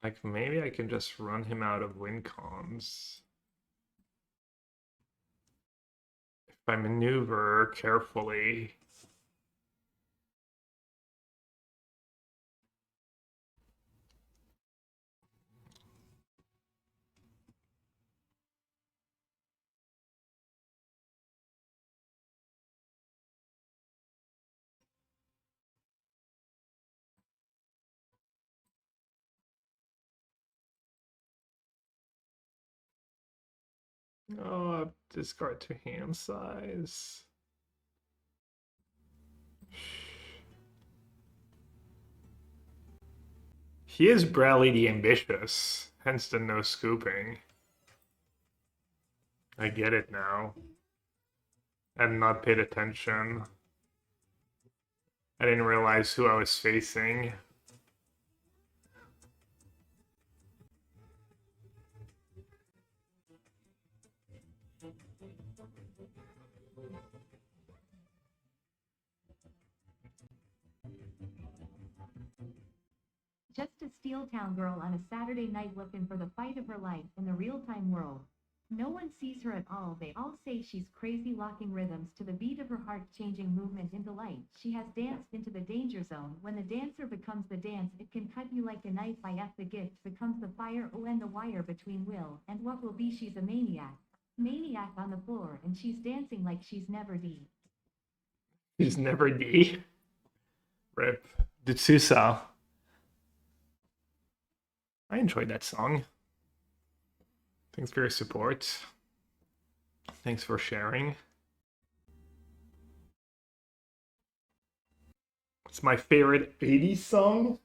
Like, maybe I can just run him out of win cons. If I maneuver carefully. Oh, discard to hand size. He is Bradley the Ambitious, hence the no scooping. I get it now. I've not paid attention. I didn't realize who I was facing. Just a Steel Town girl on a Saturday night looking for the fight of her life in the real-time world. No one sees her at all. They all say she's crazy, locking rhythms to the beat of her heart, changing movement into light. She has danced into the danger zone. When the dancer becomes the dance, it can cut you like a knife. By F the gift becomes the fire. Oh, and the wire between will and what will be. She's a maniac. Maniac on the floor, and she's dancing like she's never D. She's never D. Rip. Ditsusa. I enjoyed that song. Thanks for your support. Thanks for sharing. It's my favorite 80s song.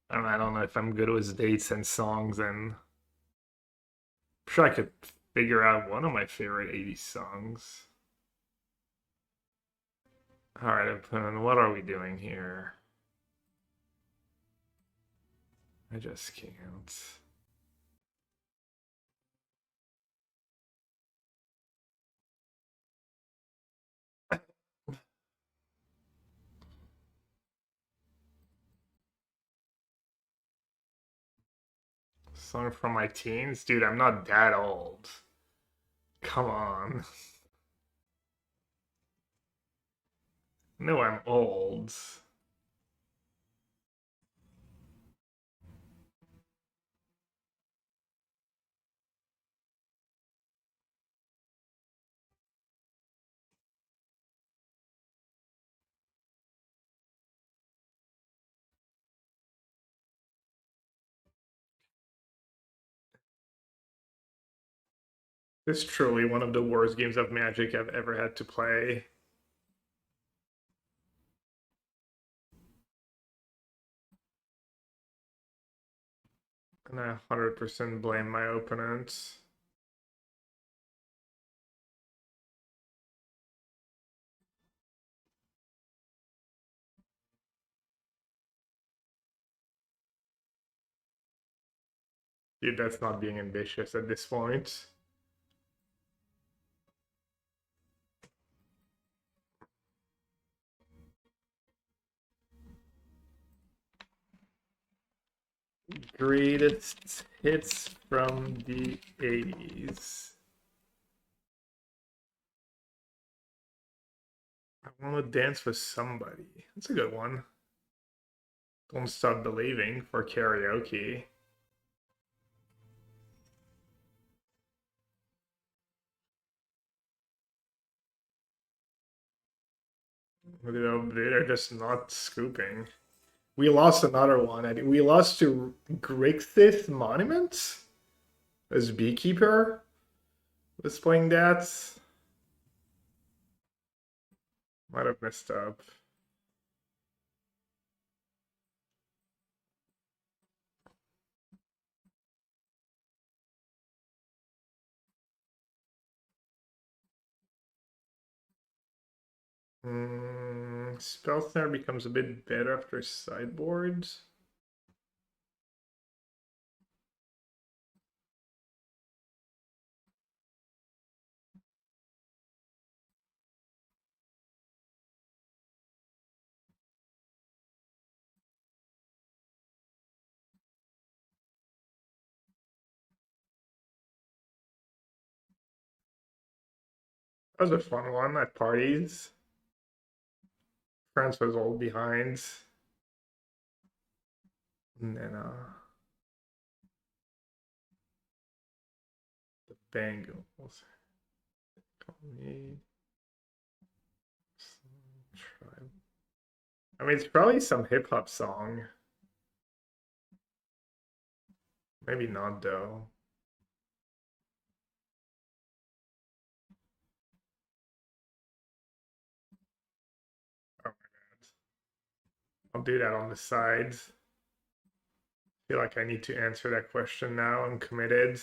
I don't know if I'm good with dates and songs, and I'm sure I could figure out one of my favorite 80s songs. Alright, what are we doing here? I just can't. Song from my teens? Dude, I'm not that old. Come on. No, I'm old. This is truly one of the worst games of Magic I've ever had to play. And I 100% blame my opponent. Dude, that's not being ambitious at this point. Greatest hits from the 80s. I want to dance with somebody. That's a good one. Don't Stop Believing for karaoke. They're just not scooping. We lost another one. We lost to Grixis Monument as Beekeeper. Was playing that. Might have messed up. Spell Snare becomes a bit better after Sideboard. That was a fun one at parties. France was all behind. And then the Bengals. Call me. Tribe. I mean, it's probably some hip hop song. Maybe not though. Oh my god. I'll do that on the sides. I feel like I need to answer that question now. I'm committed.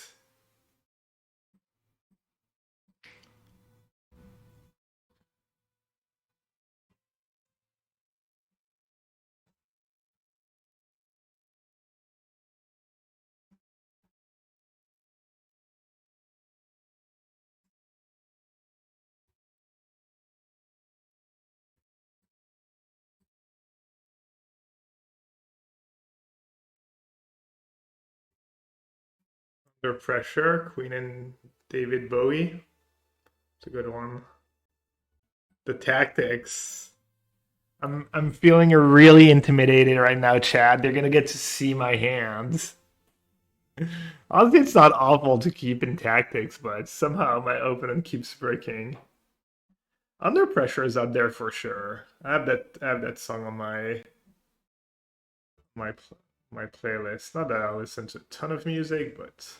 Under Pressure, Queen and David Bowie. It's a good one. The Tactics. I'm feeling really intimidated right now, Chad. They're gonna get to see my hands. Honestly, it's not awful to keep in Tactics, but somehow my opponent keeps breaking. Under Pressure is up there for sure. I have that song on my playlist. Not that I listen to a ton of music, but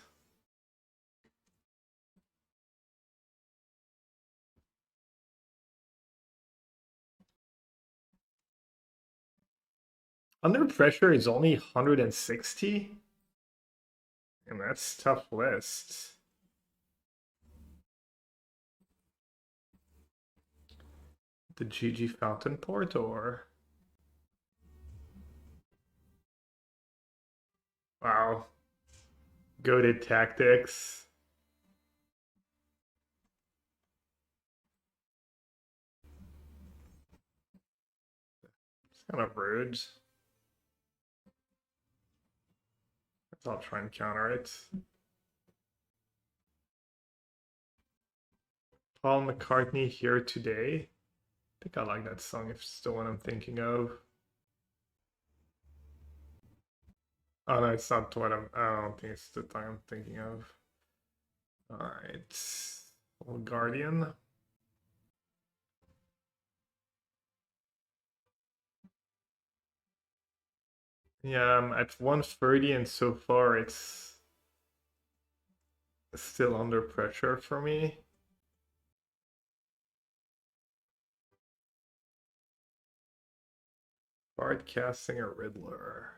Under Pressure is only 160, and that's tough list. The GG Fountainport or wow, goated Tactics. It's kind of rude. I'll try and counter it. Paul McCartney Here Today. I think I like that song if it's the one I'm thinking of. Oh no, it's not what I don't think it's the thing I'm thinking of. Alright. Old Guardian. Yeah, I'm at 130 and so far it's still under pressure for me. Bard casting a Riddler.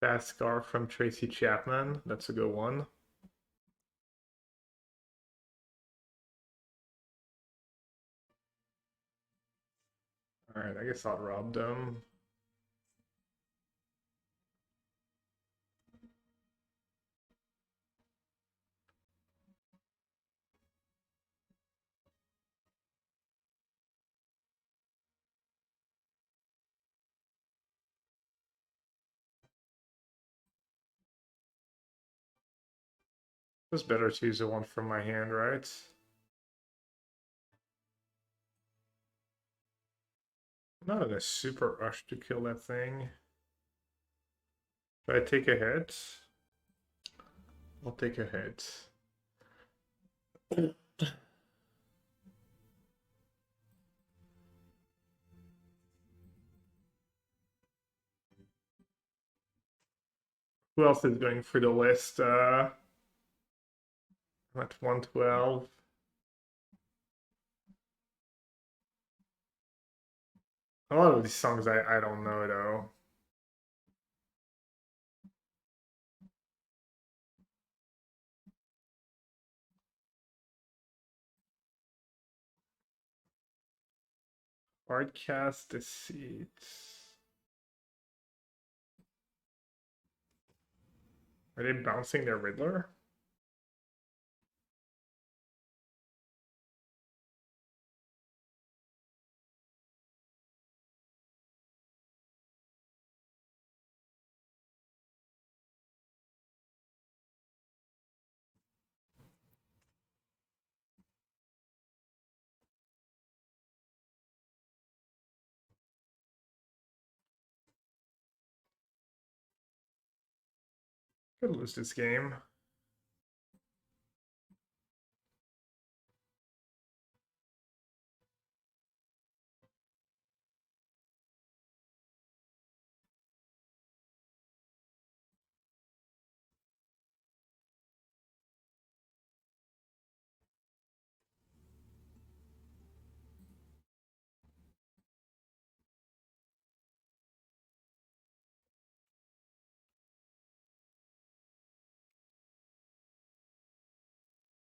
Fast Scar from Tracy Chapman. That's a good one. Alright, I guess I'll rob them. It's better to use the one from my hand, right? I'm not in a super rush to kill that thing. Should I take a hit? I'll take a hit. Who else is going for the list? I'm at 112. A lot of these songs I don't know though. Hardcast Deceit. Are they bouncing their Riddler? Could lose this game.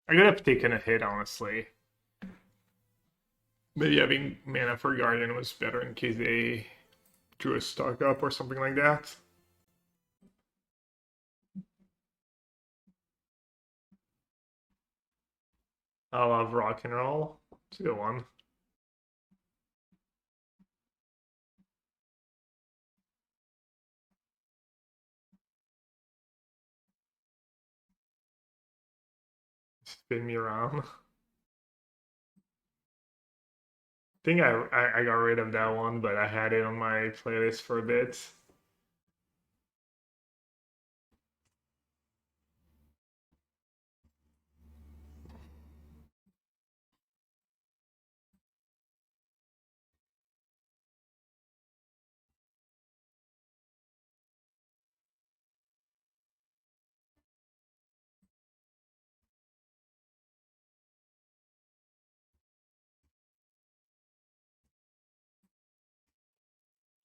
I could have taken a hit, honestly. Maybe having mana for Guardian was better in case they drew a stock up or something like that. I love rock and roll. It's a good one. Spin me around. I think I got rid of that one, but I had it on my playlist for a bit.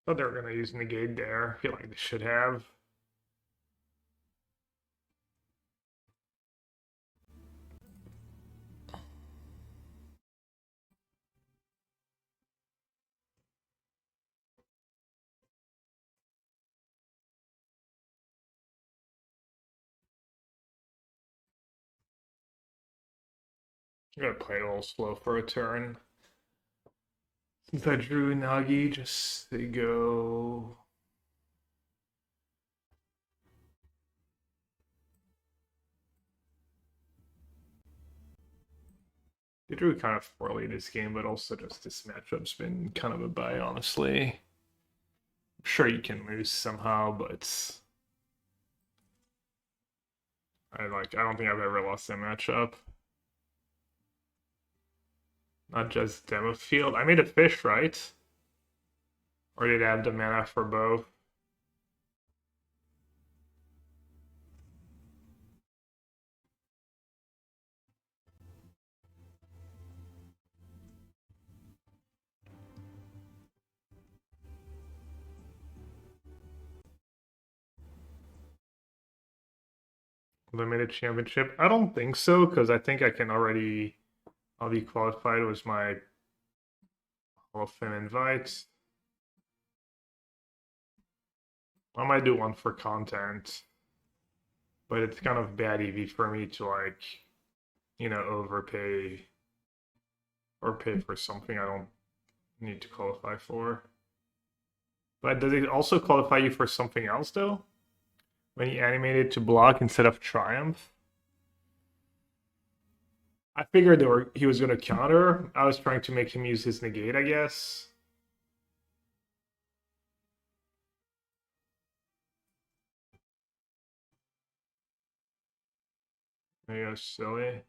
Thought they were gonna use Negate there. I feel like they should have. I'm gonna play a little slow for a turn. Since I drew Unagi, just to go. They drew kind of poorly this game, but also just this matchup's been kind of a buy, honestly. I'm sure you can lose somehow, but I don't think I've ever lost that matchup. Not just Demo Field. I made a fish, right? Or did I have the mana for both? Limited championship? I don't think so, because I think I'll be qualified with my Hall of Fame invite. I might do one for content, but it's kind of bad EV for me to overpay or pay for something I don't need to qualify for. But does it also qualify you for something else though? When you animate it to block instead of triumph? I figured he was going to counter. I was trying to make him use his negate, I guess. Maybe I was silly.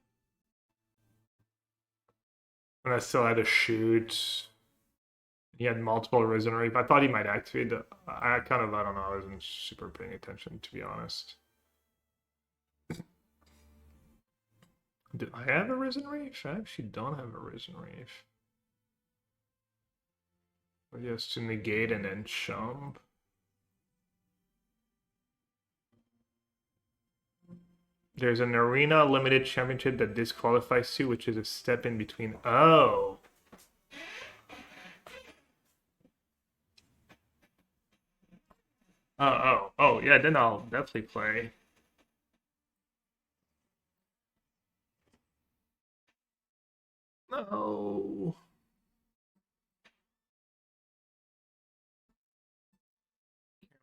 And I still had to shoot. He had multiple Risen Reef. I thought he might activate the... I don't know, I wasn't super paying attention, to be honest. Did I have a Risen Reef? I actually don't have a Risen Reef. But he has to negate and then jump. There's an arena limited championship that disqualifies you, which is a step in between. Oh. Oh, yeah, then I'll definitely play. No.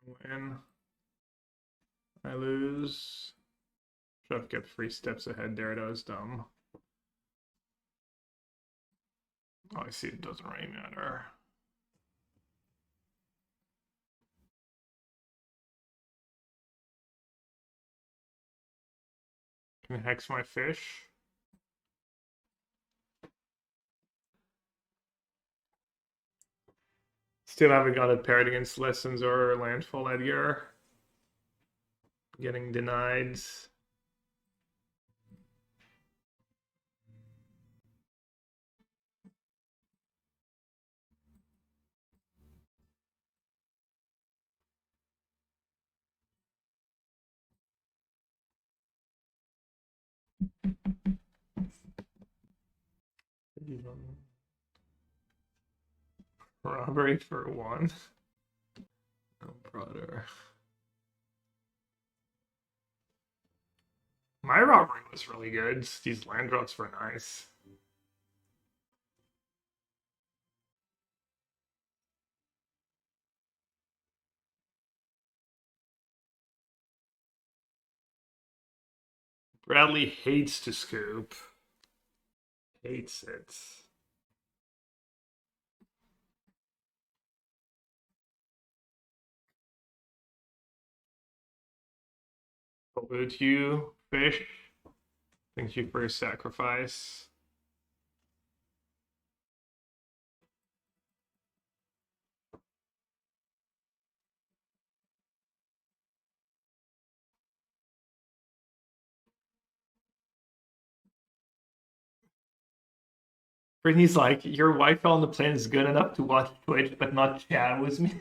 Can't win. I lose. Should have kept 3 steps ahead there, that was dumb. Oh, I see, it doesn't really matter. Can I hex my fish? Still haven't got it paired against Lessons or Landfall Edgar. Getting denied. Robbery for 1. No brother. My robbery was really good. These land drops were nice. Bradley hates to scoop. Hates it. Salute you, fish. Thank you for your sacrifice. Brittany's like, your Wi-Fi on the plane is good enough to watch Twitch, but not chat with me.